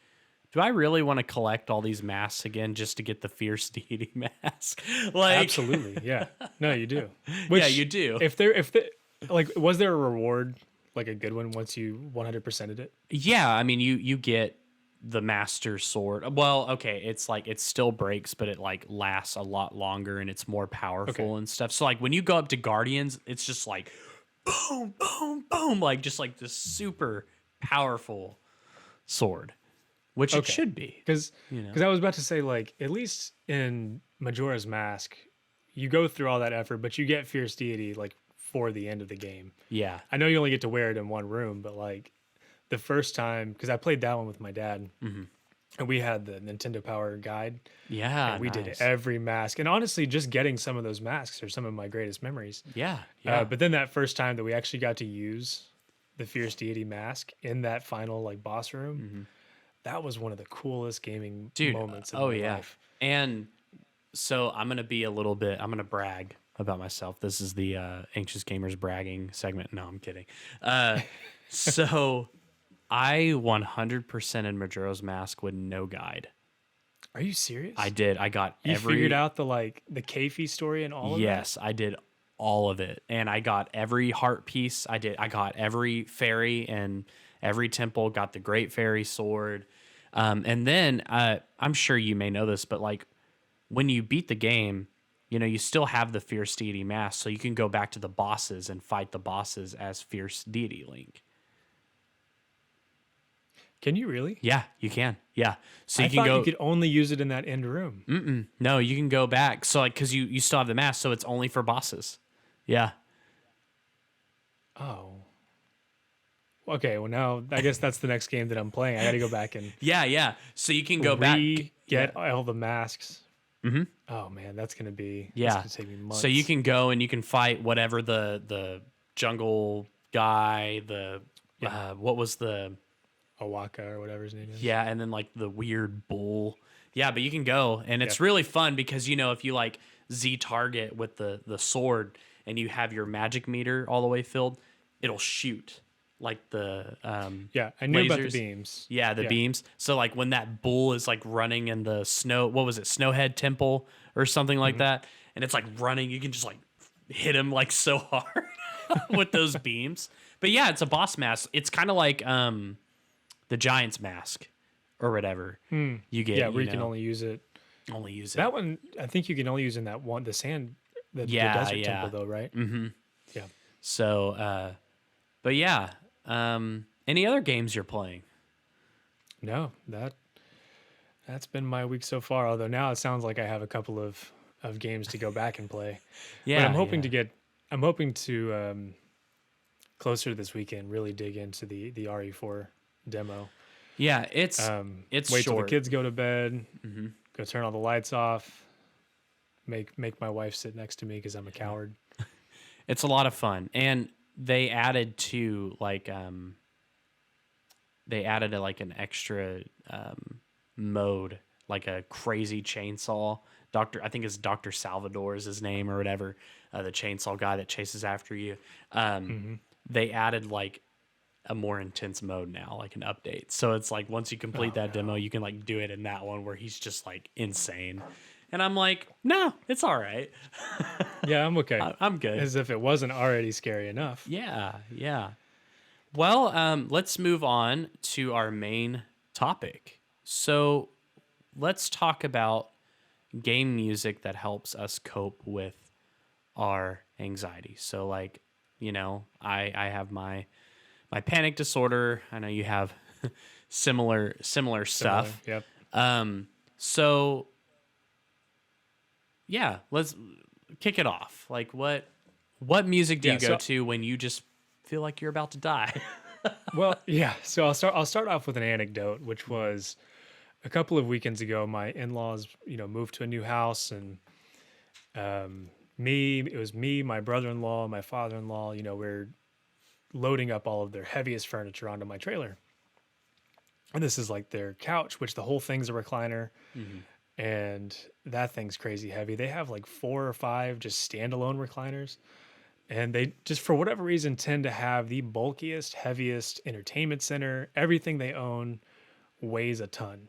do I really want to collect all these masks again just to get the Fierce Deity mask? Like, Absolutely. Yeah. No, you do. yeah, you do. If like, was there a reward, like a good one once you 100%ed it? Yeah, I mean, you get the Master Sword. Well, okay, it's like it still breaks, but it like lasts a lot longer and it's more powerful and stuff. So like when you go up to Guardians, it's just like boom, boom, boom, like just like this super powerful sword, which it Okay. should be. Because You know? I was about to say, like, at least in Majora's Mask, you go through all that effort, but you get Fierce Deity like for the end of the game. Yeah, I know you only get to wear it in one room, but like the first time, because I played that one with my dad, and we had the Nintendo Power Guide, Yeah, and we did nice. every mask. And honestly, just getting some of those masks are some of my greatest memories. Yeah, yeah. But then that first time that we actually got to use the Fierce Deity mask in that final like boss room, Hmm. that was one of the coolest gaming Dude, moments of oh my yeah. life. And so I'm gonna be a little bit. I'm gonna brag about myself. This is the Anxious Gamers bragging segment. No, I'm kidding. Uh, so I 100% in Majora's Mask with no guide. Are you I serious? did. I got You figured every. out the Keifi story and all of that? Yes, I did all of it, and I got every heart piece. I did. I got every fairy and every temple. Got the Great Fairy Sword, and then I'm sure you may know this, but like when you beat the game, you still have the Fierce Deity mask, so you can go back to the bosses and fight the bosses as Fierce Deity Link. Can you really? Yeah, you can. Yeah, so I you can thought you go. could only use it in that end room. No, you can go back. So like, cause you still have the mask, so it's only for bosses. Yeah. Oh. Okay, well now I guess that's the next game that I'm playing. I got to go back and Yeah, yeah. So you can go back. Yeah. re-get all the masks. Hmm. Oh man, that's Yeah. gonna take me So you months. can go and you can fight whatever the jungle guy, the Yeah, what was the Awaka or whatever his name is. yeah, and then like the weird bull. Yeah, but you can go and it's Yep. really fun because if you like Z target with the sword and you have your magic meter all the way filled, it'll shoot like the Yeah, I knew about the lasers. beams. Yeah, the Yeah. beams. So like when that bull is like running in the snow, what was it, Snowhead Temple or something like Hmm. that, and it's like running, you can just like hit him like so hard with those beams. But yeah, it's a boss mask. It's kind of like the Giant's mask or whatever. You Yeah, get, where you can only use it. only use it. That one, I think you can only use in that one, the sand, the Yeah, desert temple yeah. though, right? Yeah. So, but yeah. Any other games you're playing? No, that's been my week so far. Although now it sounds like I have a couple of games to go back and play. But Yeah, yeah. I'm hoping to closer to this weekend really dig into the RE4 demo. Yeah, it's Wait till the short. kids go to bed, go turn all the lights off, make my wife sit next to me because I'm a coward. It's a lot of fun, and they added to like like an extra mode, like a crazy chainsaw. I think it's Doctor Salvador is his name or whatever. The chainsaw guy that chases after you. Hmm. They added like a more intense mode now, like an update. So it's like once you complete Oh that demo, no. you can like do it in that one where he's just like insane. And I'm like, no, it's all right. Yeah, I'm okay. I'm good. As if it wasn't already scary enough. Yeah, yeah. Well, let's move on to our main topic. So let's talk about game music that helps us cope with our anxiety. So like, I have my panic disorder. I know you have similar Similar. stuff. Yep. So yeah, let's kick it off. Like what music do Yeah. you go to when you just feel like you're about to die? Well, yeah. So I'll start off with an anecdote, which was a couple of weekends ago. My in-laws, moved to a new house, and it was me, my brother-in-law, my father-in-law. We're loading up all of their heaviest furniture onto my trailer, and this is like their couch, which the whole thing's a recliner, Mhm. and that thing's crazy heavy. They have like 4 or 5 just standalone recliners. And they just, for whatever reason, tend to have the bulkiest, heaviest entertainment center. Everything they own weighs a ton.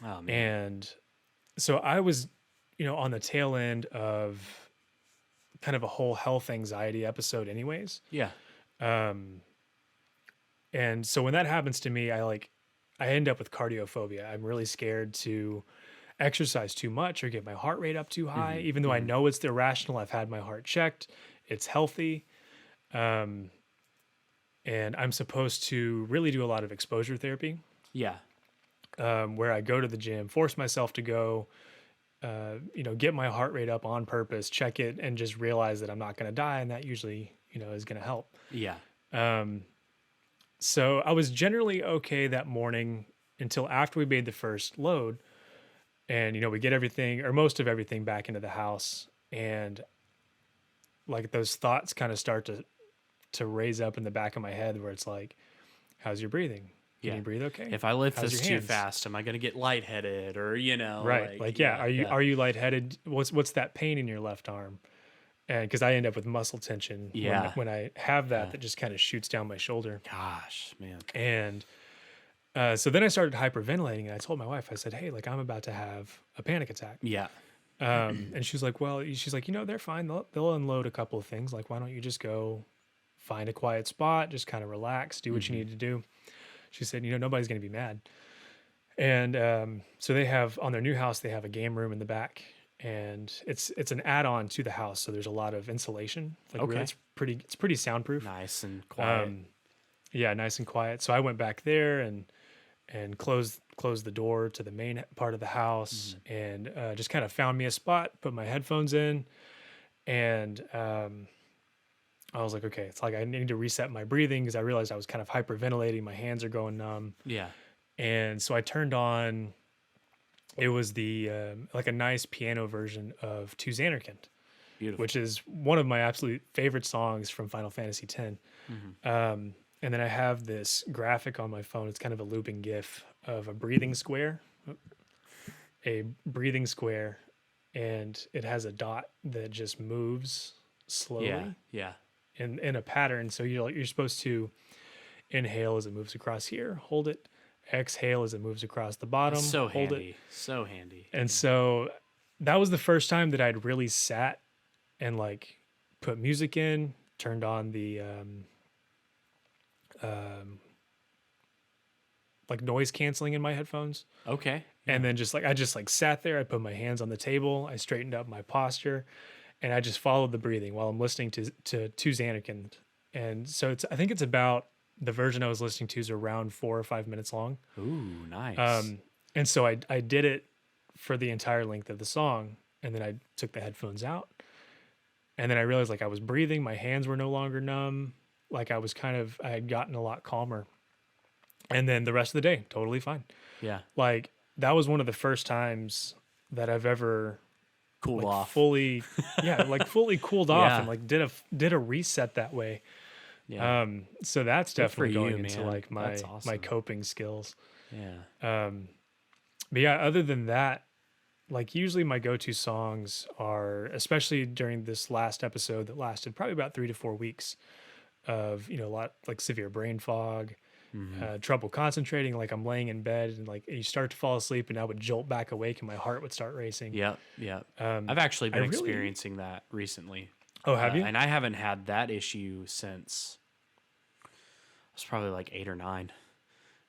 Oh man. And so I was, on the tail end of kind of a whole health anxiety episode, anyways. Yeah. Um, and so when that happens to me, I end up with cardiophobia. I'm really scared to exercise too much or get my heart rate up too high, Hmm. even though I know it's irrational. I've had my heart checked, it's healthy. Um, and I'm supposed to really do a lot of exposure therapy, Yeah. where I go to the gym, force myself to go, get my heart rate up on purpose, check it, and just realize that I'm not going to die, and that usually, is going to help. Yeah. Um, so I was generally okay that morning, until after we made the first load, and we get everything or most of everything back into the house, and like those thoughts kind of start to raise up in the back of my head where it's like, how's your breathing? Can Yeah. you breathe okay? If I lift How's this your too hands? fast, am I going to get lightheaded or, Right. like, Like, yeah, yeah, are you yeah. are you lightheaded? What's that pain in your left arm? And because I end up with muscle tension Yeah. when I have Yeah. that just kind of shoots down my shoulder. Gosh, man. And so then I started hyperventilating, and I told my wife, I said, hey, like I'm about to have a panic attack. Yeah. And she was like, well, she's like, they're fine. They'll unload a couple of things. Like, why don't you just go find a quiet spot, just kind of relax, do what you need to do. She said, nobody's going to be mad. And so they have on their new house, they have a game room in the back, and it's an add-on to the house. So there's a lot of insulation. Like really, Okay. it's pretty soundproof. Nice and quiet. Yeah, nice and quiet. So I went back there and closed the door to the main part of the house, and just kind of found me a spot, put my headphones in, and I was like, okay, it's like I need to reset my breathing because I realized I was kind of hyperventilating. My hands are going numb. Yeah. And so I turned on, it was the like a nice piano version of To Xanarkand, Beautiful. which is one of my absolute favorite songs from Final Fantasy X. And then I have this graphic on my phone. It's kind of a looping GIF of a breathing square, and it has a dot that just moves slowly Yeah. Yeah. in a pattern. So you're supposed to inhale as it moves across here, hold it, exhale as it moves across the bottom, So hold handy. it. So handy. And so that was the first time that I'd really sat and like put music in, turned on the like noise canceling in my headphones. Okay. And then I just like sat there, I put my hands on the table, I straightened up my posture, and I just followed the breathing while I'm listening to Xanarkand. And so I think it's about, the version I was listening to is around 4 or 5 minutes long. Ooh, nice. And so I did it for the entire length of the song, and then I took the headphones out, and then I realized like I was breathing, my hands were no longer numb, like I had gotten a lot calmer. And then the rest of the day, totally fine. Yeah. Like that was one of the first times that I've ever Cooled like off. fully fully cooled off Yeah. and like did a reset that way. Yeah. So that's Good for definitely going you, into man. like That's my awesome. coping skills. Yeah. But yeah, other than that, like usually my go-to songs are, especially during this last episode that lasted probably about 3 to 4 weeks of, a lot like severe brain fog, trouble concentrating. Like I'm laying in bed and like you start to fall asleep and I would jolt back awake and my heart would start racing. Yep. Yep. I've actually been experiencing that recently. Oh, have you? And I haven't had that issue since I was probably like 8 or 9.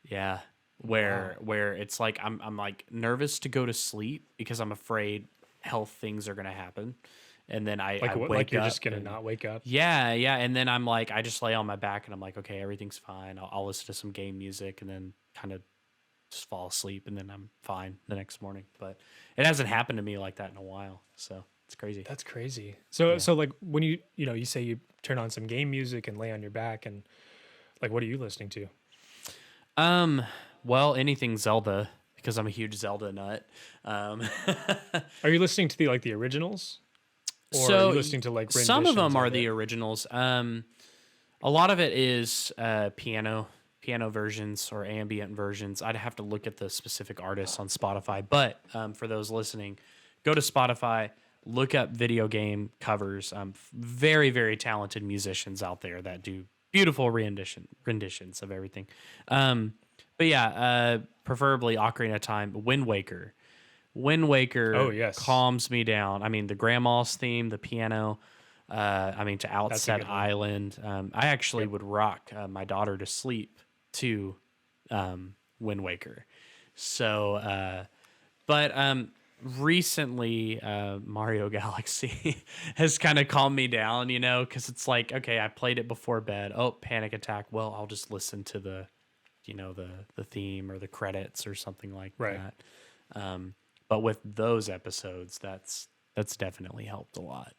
Yeah. Where it's like I'm like nervous to go to sleep because I'm afraid health things are gonna happen. And then I wake like you're up just gonna and- not wake up. Yeah, yeah. And then I'm like, I just lay on my back and I'm like, okay, everything's fine. I'll listen to some game music and then kind of just fall asleep and then I'm fine the next morning. But it hasn't happened to me like that in a while. So it's crazy. That's crazy. So like when you say you turn on some game music and lay on your back, and like what are you listening to? Well, anything Zelda because I'm a huge Zelda nut. Are you listening to the originals? Or So are you listening to like some of them renditions are of the it? originals. A lot of it is piano versions or ambient versions. I'd have to look at the specific artists on Spotify. But for those listening, go to Spotify, look up video game covers. Very, very talented musicians out there that do beautiful renditions of everything. But yeah, preferably Ocarina of Time, Wind Waker. Wind Waker Oh, yes. calms me down. I mean, the grandma's theme, the piano. To Outset good one. Island. I actually would rock my daughter to sleep to Wind Waker. So, but recently Mario Galaxy has kind of calmed me down, because it's like, okay, I played it before bed. Oh, panic attack. Well, I'll just listen to the theme or the credits or something like Right. that. But with those episodes, that's definitely helped a lot.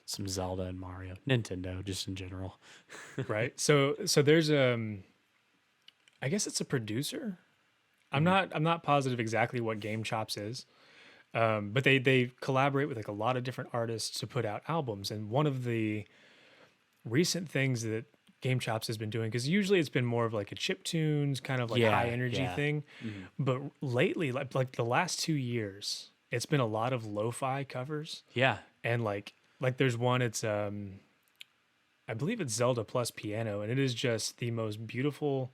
Some Zelda and Mario, Nintendo, just in general. Right. So there's I guess it's a producer I'm not positive exactly what Game Chops is. But they collaborate with like a lot of different artists to put out albums. And one of the recent things that Game Chops has been doing, because usually it's been more of like a chip tunes kind of like high Yeah, energy yeah. thing, but lately, like the last 2 years, it's been a lot of lo-fi covers. Yeah. And like there's one, it's I believe it's Zelda plus piano, and it is just the most beautiful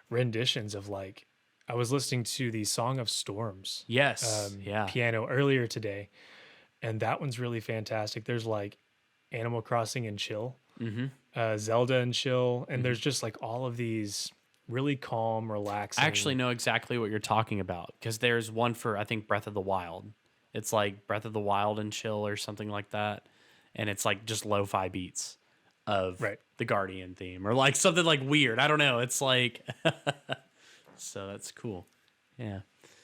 renditions of like, I was listening to the Song of Storms Yes. Yeah. piano earlier today, and that one's really fantastic. There's like Animal Crossing and Chill, Zelda and Chill, and there's just like all of these really calm, I actually relaxing. know exactly what you're talking about because there's one for I think Breath of the Wild. It's like Breath of the Wild and chill or something like that, and it's like just lo-fi beats of Right. the Guardian theme or like something like weird. I don't know. It's like so that's cool. Yeah.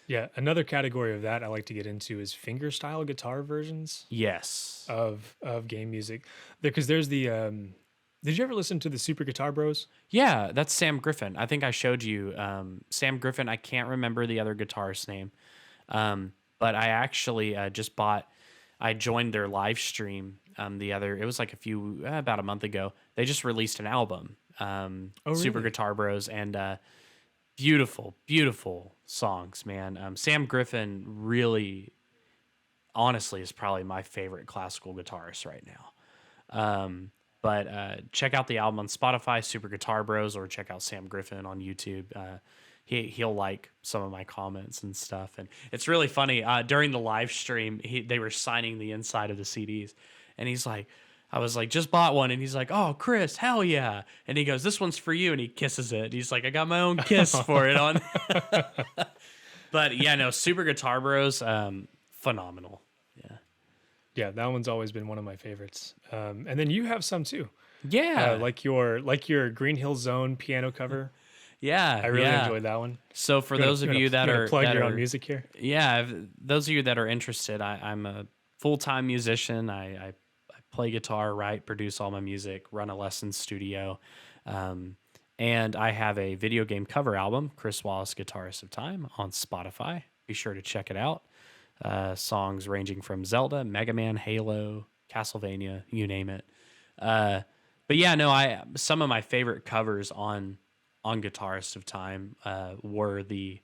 Yeah, another category of that I like to get into is fingerstyle guitar versions Yes. of game music. Because there's the did you ever listen to the Super Guitar Bros? Yeah, that's Sam Griffin. I think I showed you Sam Griffin. I can't remember the other guitarist's name, but I actually just bought. I joined their live stream. It was like about a month ago. They just released an album, Oh, Super really? Guitar Bros, and beautiful, beautiful songs, man. Sam Griffin really, honestly, is probably my favorite classical guitarist right now. But check out the album on Spotify, Super Guitar Bros, or check out Sam Griffin on YouTube. He'll like some of my comments and stuff, and it's really funny. During the live stream, they were signing the inside of the CDs, and he's like, "I was like, just bought one," and he's like, "Oh, Chris, hell yeah!" And he goes, "This one's for you," and he kisses it. He's like, "I got my own kiss for it on." But yeah, no, Super Guitar Bros, phenomenal. Yeah, Yeah, that one's always been one of my favorites. And then you have some too. yeah, Like your Green Hill Zone piano cover. yeah, I really yeah. enjoyed that one. So for those of you that you wanna are plug that your own are music here. yeah, those of you that are interested, I'm a full-time musician. I play guitar, write, produce all my music, run a lessons studio, and I have a video game cover album, Chris Wallace, Guitarist of Time, on Spotify. Be sure to check it out. Songs ranging from Zelda, Mega Man, Halo, Castlevania, you name it. But yeah, no, some of my favorite covers on Guitarist of Time were the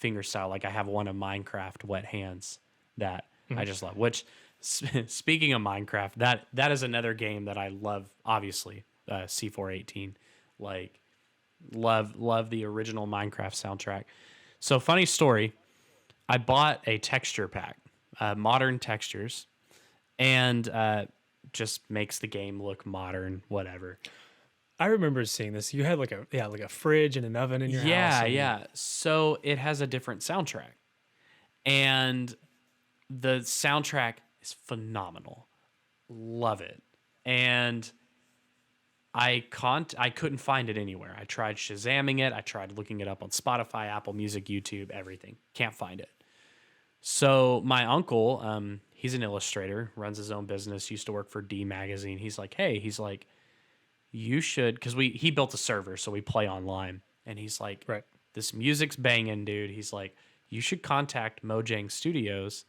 fingerstyle. Like I have one of Minecraft, Wet Hands, that I just love. Which, speaking of Minecraft, that is another game that I love. Obviously, C418, like love the original Minecraft soundtrack. So funny story. I bought a texture pack, modern textures, and just makes the game look modern, whatever. I remember seeing this. You had like a fridge and an oven in your house. Yeah, And yeah. So it has a different soundtrack, and the soundtrack is phenomenal. Love it, and I couldn't find it anywhere. I tried Shazamming it. I tried looking it up on Spotify, Apple Music, YouTube, everything. Can't find it. So my uncle, he's an illustrator, runs his own business, used to work for D Magazine. He's like, hey, you should, because he built a server, so we play online. And he's like, right. this music's banging, dude. He's like, you should contact Mojang Studios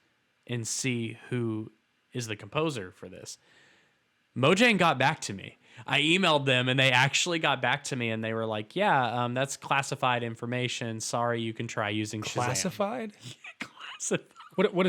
and see who is the composer for this. Mojang got back to me. I emailed them and they actually got back to me and they were like, yeah, that's classified information. Sorry, you can try using Shazam. Classified? Classified. What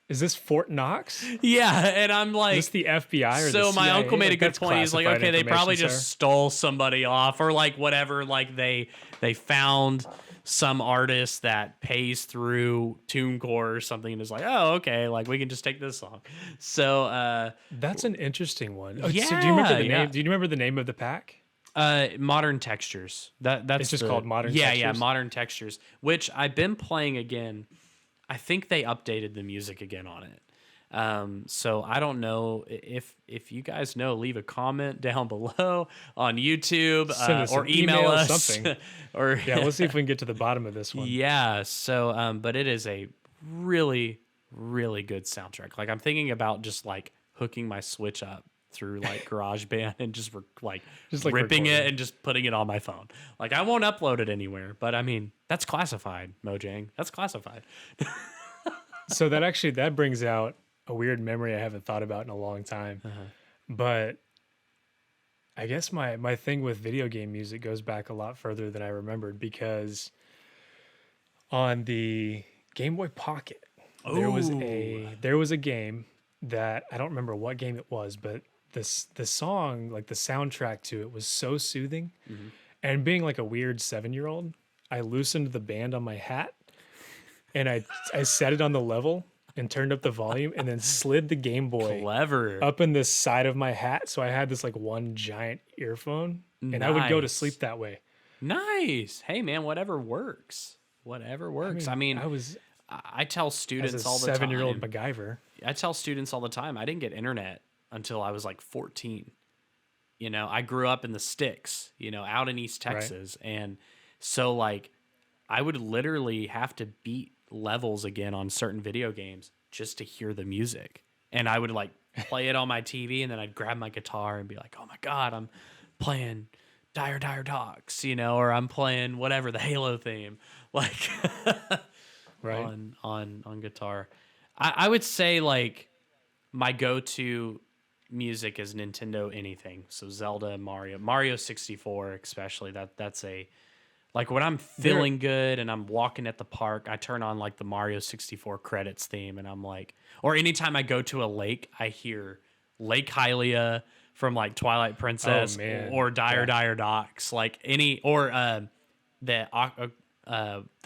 is this Fort Knox? Is Yeah, and I'm like, this the FBI or so the my CIA? uncle made a Like, good that's point. He's like, classified okay, they probably information, just sir. stole somebody off or like whatever. Like they found some artist that pays through TuneCore or something and is like, oh, okay, like we can just take this song. So That's an interesting one. Oh, so yeah, do you remember the yeah. name? Do you remember the name of the pack? Modern Textures. That's It's just called Modern Yeah, Textures? Modern Textures, which I've been playing again. I think they updated the music again on it. So I don't know if you guys know, leave a comment down below on YouTube Send us or an email email, us something. or Yeah, let's see if we can get to the bottom of this one. yeah. So but it is a really really good soundtrack. Like I'm thinking about just like hooking my Switch up through like GarageBand and just like Just like ripping it recording. and just putting it on my phone. Like I won't upload it anywhere, but I mean, that's classified, Mojang. That's classified. So that brings out a weird memory I haven't thought about in a long time. But I guess my thing with video game music goes back a lot further than I remembered, because on the Game Boy Pocket Oh, there was a game that I don't remember what game it was, but the song, like the soundtrack to it, was so soothing. And being like a weird 7-year-old, I loosened the band on my hat and I set it on the level and turned up the volume and then slid the Game Boy clever. up in the side of my hat, so I had this like one giant earphone, and I would go to Nice. sleep that way. Nice. Hey man, whatever works. Whatever I works. I mean, mean, I was I tell as a students all the 7-year-old time. MacGyver. I tell students all the time. I didn't get internet until I was like 14. You know, I grew up in the sticks, you know, out in East Right. Texas. And so, like, I would literally have to beat levels again on certain video games just to hear the music. And I would, like, play it on my TV, and then I'd grab my guitar and be like, oh my God, I'm playing Dire Dire Docks, you know, or I'm playing whatever, the Halo theme, like, Right. on guitar. I would say, like, my go-to music is Nintendo anything. So Zelda, Mario 64 especially. That's a like when I'm There feeling good and I'm walking at the park, I turn on like the Mario 64 credits theme and I'm like, or anytime I go to a lake, I hear Lake Hylia from like Twilight Oh Princess man. or Dire Yeah. Dire Docks, like any or the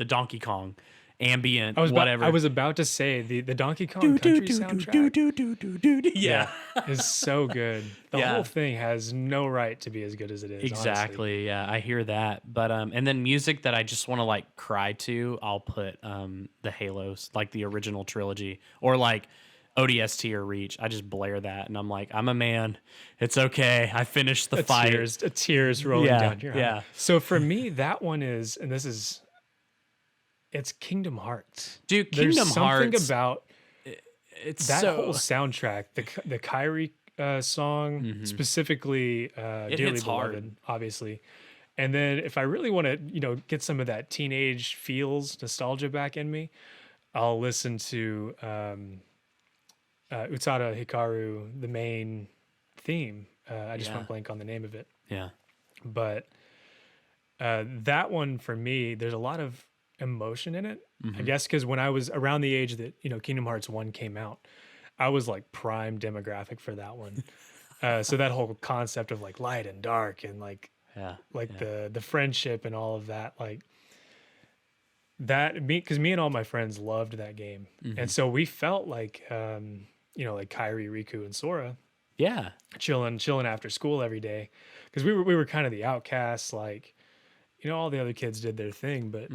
Donkey Kong ambient I whatever. was about to say the Donkey Kong Do do Country do do do soundtrack. do do do do. Do. Yeah. Yeah, is so good. The whole Yeah. thing has no right to be as good as it is, honestly. Exactly. Yeah, I hear that. But and then music that I just want to like cry to, I'll put the Halos, like the original trilogy, or like ODST or Reach. I just blare that and I'm like, I'm a man. It's okay. I finished the fight. A tears rolling Yeah. down your eye. Yeah. So for me, that one is, and this is, it's Kingdom Hearts. Dude, There's Kingdom something Hearts, about it's that so whole soundtrack, the Kyrie song specifically, it dearly hits beloved, hard. obviously. And then if I really want to, get some of that teenage feels, nostalgia back in me, I'll listen to Utada Hikaru, the main theme. I just Yeah. went blank on the name of it, Yeah. but that one for me, there's a lot of emotion in it. I guess because when I was around the age that Kingdom Hearts 1 came out, I was like prime demographic for that one. So that whole concept of like light and dark and like Yeah. the friendship and all of that, like that, me, because me and all my friends loved that game, and so we felt like like Kyrie, Riku, and Sora Yeah. chilling after school every day, because we were kind of the outcasts. Like, all the other kids did their thing, but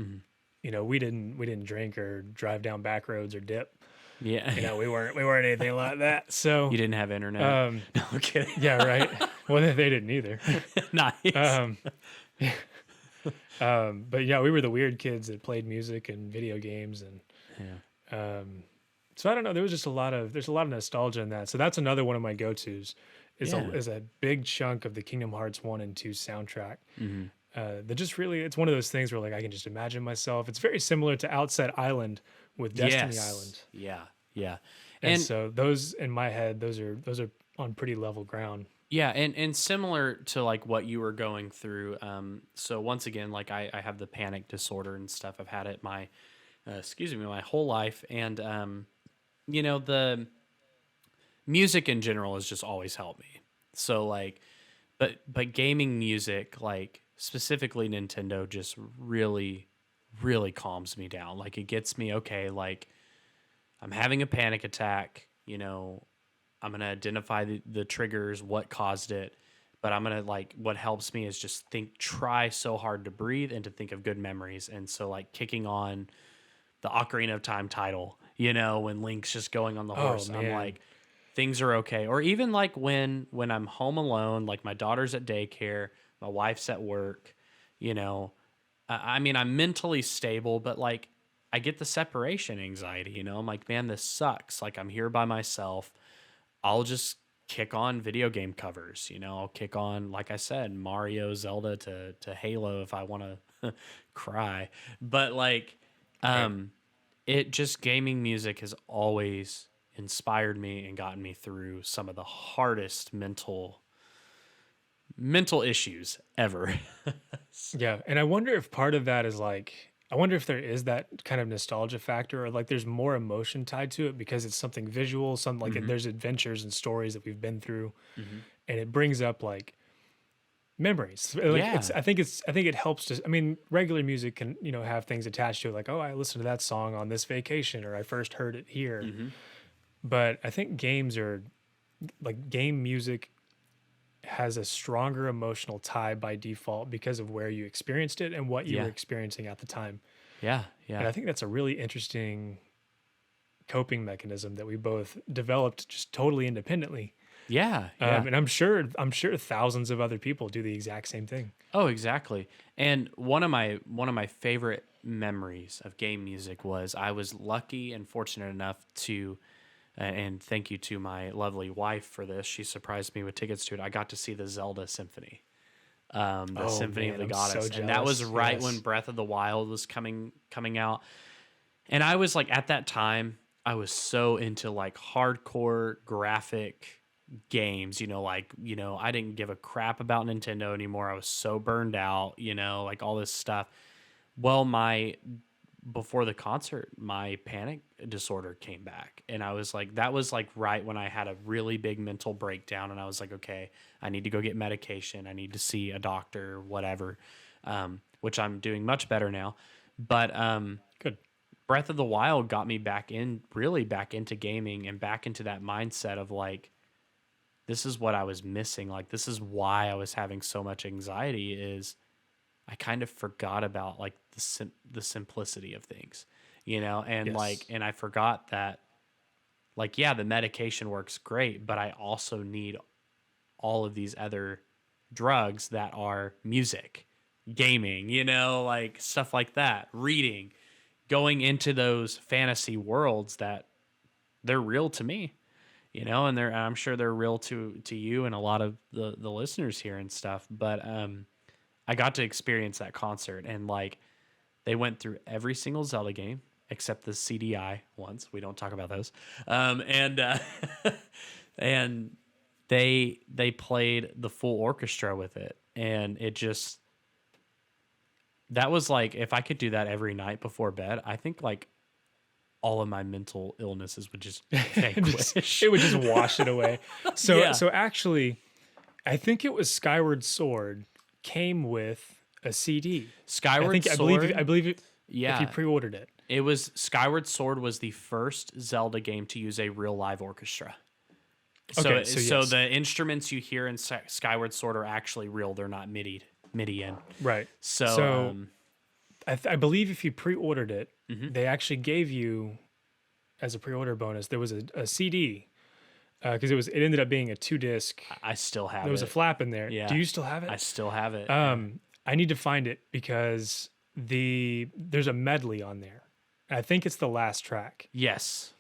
we didn't drink or drive down back roads or dip. Yeah. We weren't anything like that. So You didn't have internet. um No, I'm kidding. yeah, right. Well, they didn't either. Nice. um but yeah, we were the weird kids that played music and video games, and Yeah. so I don't know, there's a lot of nostalgia in that. So that's another one of my go-tos, is Yeah. is a big chunk of the Kingdom Hearts 1 and 2 soundtrack. Mm-hmm. That just really, it's one of those things where like I can just imagine myself. It's very similar to Outset Island with Destiny Island. Yeah. Yeah. And so those, in my head, those are on pretty level ground. Yeah, and similar to like what you were going through. So once again, like I have the panic disorder and stuff. I've had it my my whole life, and the music in general has just always helped me. So like, but gaming music, like specifically Nintendo, just really really calms me down. Like it gets me okay. Like I'm having a panic attack. I'm going to identify the triggers, what caused it, but I'm going to what helps me is just try so hard to breathe and to think of good memories. And so like kicking on the Ocarina of Time title, when Link's just going on the horse, I'm man. like, things are okay. Or even like when I'm home alone, like my daughter's at daycare, my wife's at work, I mean, I'm mentally stable, but like I get the separation anxiety, I'm like, man, this sucks. Like I'm here by myself. I'll just kick on video game covers. I'll kick on, like I said, Mario, Zelda to Halo if I want to cry. But like, Right. um, it just gaming music has always inspired me and gotten me through some of the hardest mental issues ever. Yeah, and I wonder if part of that is like I wonder if there is that kind of nostalgia factor or like there's more emotion tied to it because it's something visual, some like Hmm. there's adventures and stories that we've been through Hmm. and it brings up like memories. Like Yeah. I think it helps to I mean regular music can, have things attached to it like oh, I listened to that song on this vacation or I first heard it here. Hmm. But I think games are like game music has a stronger emotional tie by default because of where you experienced it and what you were Yeah. experiencing at the time. Yeah. And Yeah. I think that's a really interesting coping mechanism that we both developed just totally independently. Yeah. Yeah. And I'm sure thousands of other people do the exact same thing. Oh, exactly. And one of my favorite memories of game music was I was lucky and fortunate enough to and thank you to my lovely wife for this. She surprised me with tickets to it. I got to see the Zelda Symphony, the Oh Symphony of man, the I'm so Goddess, and that was jealous. right when Yes. Breath of the Wild was coming out. And I was like, at that time, I was so into like hardcore graphic games, I didn't give a crap about Nintendo anymore. I was so burned out, like all this stuff. Well, before the concert, my panic disorder came back. And I was like, that was like right when I had a really big mental breakdown. And I was like, okay, I need to go get medication. I need to see a doctor, whatever, which I'm doing much better now. But Good. Breath of the Wild got me really back into gaming and back into that mindset of like, this is what I was missing. Like, this is why I was having so much anxiety is I kind of forgot about like the simplicity of things, and like, Yes. and I forgot that like, yeah, the medication works great, but I also need all of these other drugs that are music, gaming, like stuff like that, reading, going into those fantasy worlds that they're real to me, and I'm sure they're real to you and a lot of the listeners here and stuff. But I got to experience that concert and like they went through every single Zelda game except the CDI ones. We don't talk about those. And and they played the full orchestra with it, and it just that was like if I could do that every night before bed, I think like all of my mental illnesses would just vanquish. It would just wash it away. So Yeah. so actually, I think it was Skyward Sword came with a CD. Skyward Sword. I believe it if you Yeah. pre-ordered it. It was Skyward Sword was the first Zelda game to use a real live orchestra. So Okay, so so yes. the instruments you hear in Skyward Sword are actually real. They're not MIDI in. Right. So So I believe if you pre-ordered it, mhm. they actually gave you as a pre-order bonus. There was a CD because it ended up being a 2 disc. I still have There was a it. flap in there. Do Yeah. you still have I it? still have it. Yeah. I need to find it because there's a medley on there. I think it's the last track. Yes.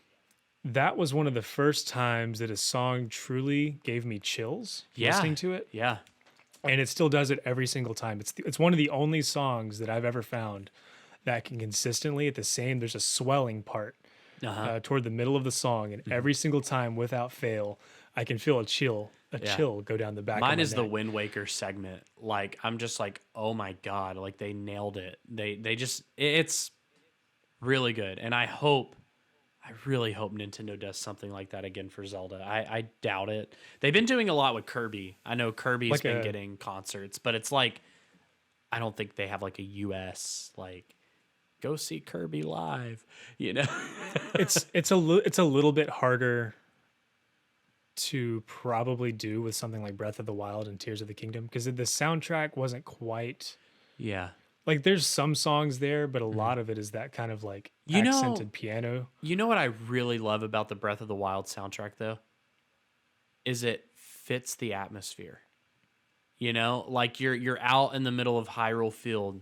That was one of the first times that a song truly gave me chills Yeah. listening to it, Yeah. and it still does it every single time. It's one of the only songs that I've ever found that can consistently at the same. There's a swelling part Uh-huh. toward the middle of the song, and every single time without fail, I can feel a Yeah. chill go down the back. Mine of my is the neck. Wind Waker segment. Like I'm just like, oh my god, like they nailed it. They just it's really good. And I really hope Nintendo does something like that again for Zelda. I doubt it. They've been doing a lot with Kirby. I know Kirby's Like been a getting concerts, but it's like I don't think they have like a US like go see Kirby live, you know. it's a little bit harder to probably do with something like Breath of the Wild and Tears of the Kingdom because the soundtrack wasn't quite Yeah. like there's some songs there, but a lot of it is that kind of like You know, accented piano. you know what I really love about the Breath of the Wild soundtrack though? Is it fits the atmosphere. Like you're out in the middle of Hyrule Field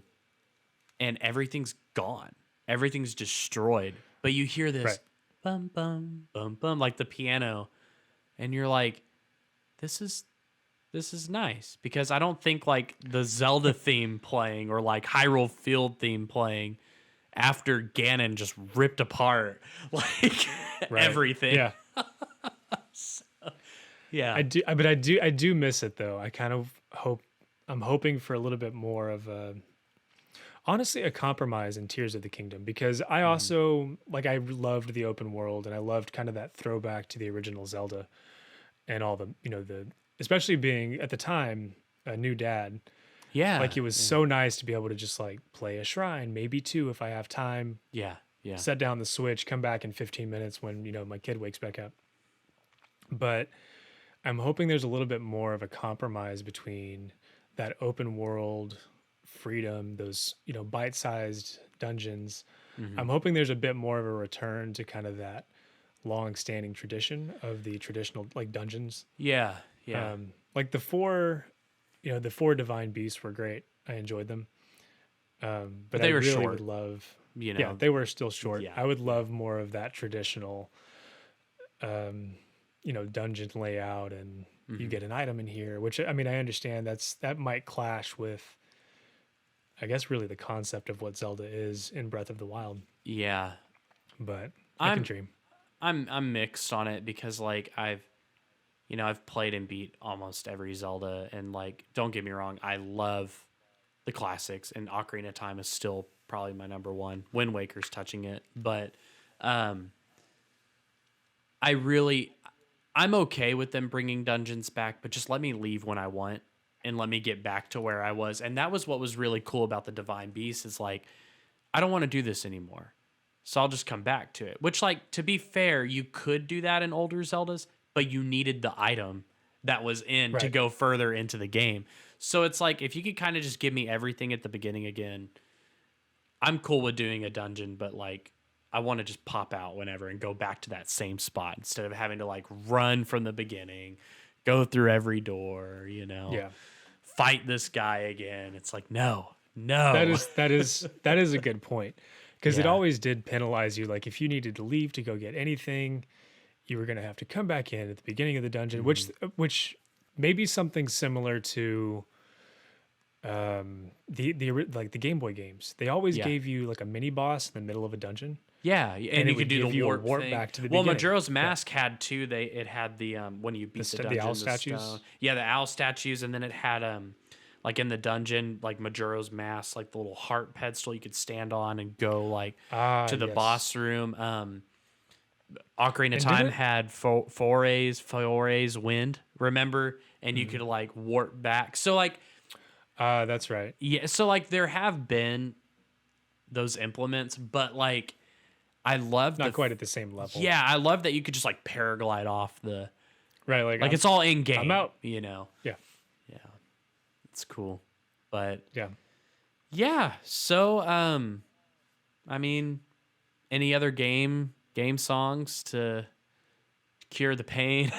and everything's gone. Everything's destroyed. But you hear this Right. bum bum bum bum like the piano and you're like this is nice because I don't think like the Zelda theme playing or like Hyrule Field theme playing after Ganon just ripped apart like Right. everything. Yeah. Yeah. I do miss it though. I kind of I'm hoping for a little bit more of a honestly a compromise in Tears of the Kingdom because I Mhm. also like I loved the open world and I loved kind of that throwback to the original Zelda and all the the especially being at the time a new dad. Yeah. Like it was Yeah. so nice to be able to just like play a shrine, maybe two if I have time, Yeah. Yeah. set down the Switch, come back in 15 minutes when, my kid wakes back up. But I'm hoping there's a little bit more of a compromise between that open world freedom, those, bite-sized dungeons. Hmm. I'm hoping there's a bit more of a return to kind of that long-standing tradition of the traditional like dungeons. Yeah. Yeah. Like the four divine beasts were great. I enjoyed them. But But I they were really would short, love, you yeah, know. they were still short. Yeah. I would Yeah. love more of that traditional, um, dungeon layout, and you Hmm. get an item in here. Which I mean, I understand that might clash with, I guess, really the concept of what Zelda is in Breath of the Wild. Yeah. But I can I'm dream. I'm mixed on it because like I've played and beat almost every Zelda and like don't get me wrong, I love the classics and Ocarina of Time is still probably my number one. Wind Waker's touching it, but um I really I'm okay with them bringing dungeons back, but just let me leave when I want and let me get back to where I was. And that was what was really cool about the Divine Beast is like I don't want to do this anymore. So I'll just come back to it. Which, like, to be fair, you could do that in older Zeldas, but you needed the item that was in to Right. go further into the game. So it's like if you could kind of just give me everything at the beginning again, I'm cool with doing a dungeon, but like I want to just pop out whenever and go back to that same spot instead of having to like run from the beginning, go through every door, Yeah. fight this guy again. It's like, no, That no. is that is that is a good point because it Yeah. always did penalize you. Like if you needed to leave to go get anything, you were going to have to come back in at the beginning of the dungeon, Hmm. which may be something similar to like the Game Boy games. They always Yeah. gave you like a mini boss in the middle of a dungeon, Yeah, and and it you could would do the give you a warp warp thing. back to the Well, beginning. Majora's Yeah, Mask had two. It had the when you beat the the owl dungeon, the stone. statues. Yeah, the owl statues, and then it had like in the dungeon, like Majora's Mask, like the little heart pedestal you could stand on and go like Ah, to the yes. boss room. Ocarina of And Time didn't had forays wind, remember, and you mm, could like warp back. So like that's right. yeah, so like there have been those implements, but like I love Not quite at the same level, yeah, I love that you could just like paraglide off the right? Like like it's all in I'm game, out. Yeah, Yeah, it's cool. But yeah. yeah, so I mean, any other game songs to cure the pain?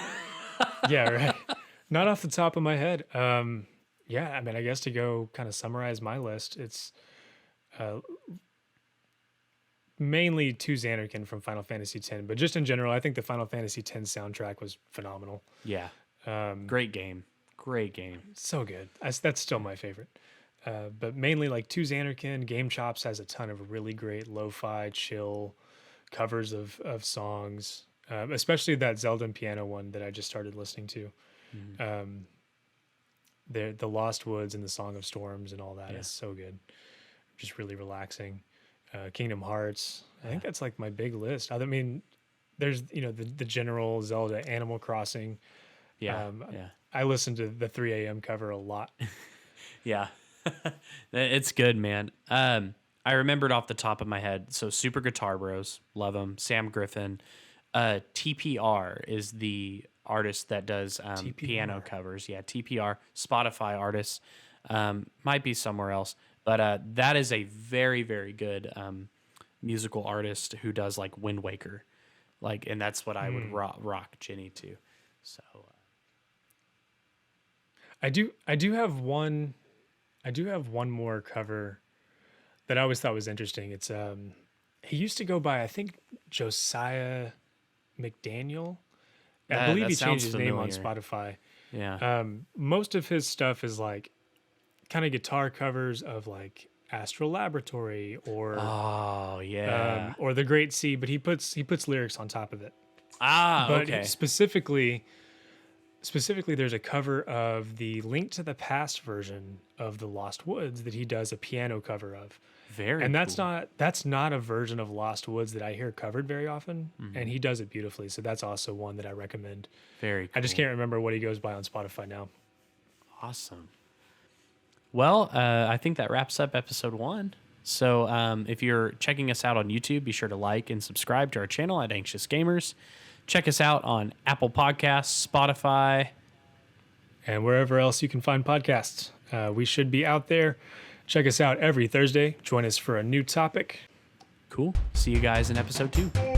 Yeah, right. Not off the top of my head. Yeah, I mean, I guess to go kind of summarize my list, it's uh, mainly to Xanarkin from Final Fantasy X, but just in general, I think the Final Fantasy X soundtrack was phenomenal. Yeah, Um, great game. Great game. so good. That's still my favorite. But mainly like to Xanarkin, Game Chops has a ton of really great lo-fi, chill covers of songs, especially that Zelda and piano one that I just started listening to. Mhm. Um, the Lost Woods and the Song of Storms and all that Yeah. is so good. Just really relaxing. Kingdom Hearts. I Yeah. think that's like my big list. I mean, there's the general Zelda, Animal Crossing. Yeah. Um, Yeah. I listen to the 3 a.m. cover a lot. Yeah. It's good, man. I remembered off the top of my head. So Super Guitar Bros, love them. Sam Griffin. TPR is the artist that does piano TPR. covers. Yeah, TPR, Spotify artist. Might be somewhere else, but that is a very, very good musical artist who does like Wind Waker, like, and that's what I would Mm. rock Jenny to. So I do have one. I do have one more cover that I always thought was interesting. It's he used to go by, I think, Josiah McDaniel. I believe that he changed sounds his name on familiar. Spotify. Yeah. Most of his stuff is like kind of guitar covers of like Astral Laboratory Oh, yeah. or The Great Sea, but he puts lyrics on top of it. Ah, But okay. specifically there's a cover of the Link to the Past version of The Lost Woods that he does a piano cover of. Very And cool. that's not a version of Lost Woods that I hear covered very often, and Mhm. he does it beautifully. So that's also one that I recommend. Very I just cool. can't remember what he goes by on Spotify now. Awesome. Well, I think that wraps up episode 1. So if you're checking us out on YouTube, be sure to like and subscribe to our channel at Anxious Gamers. Check us out on Apple Podcasts, Spotify. And wherever else you can find podcasts. We should be out there. Check us out every Thursday. Join us for a new topic. Cool. See you guys in episode 2.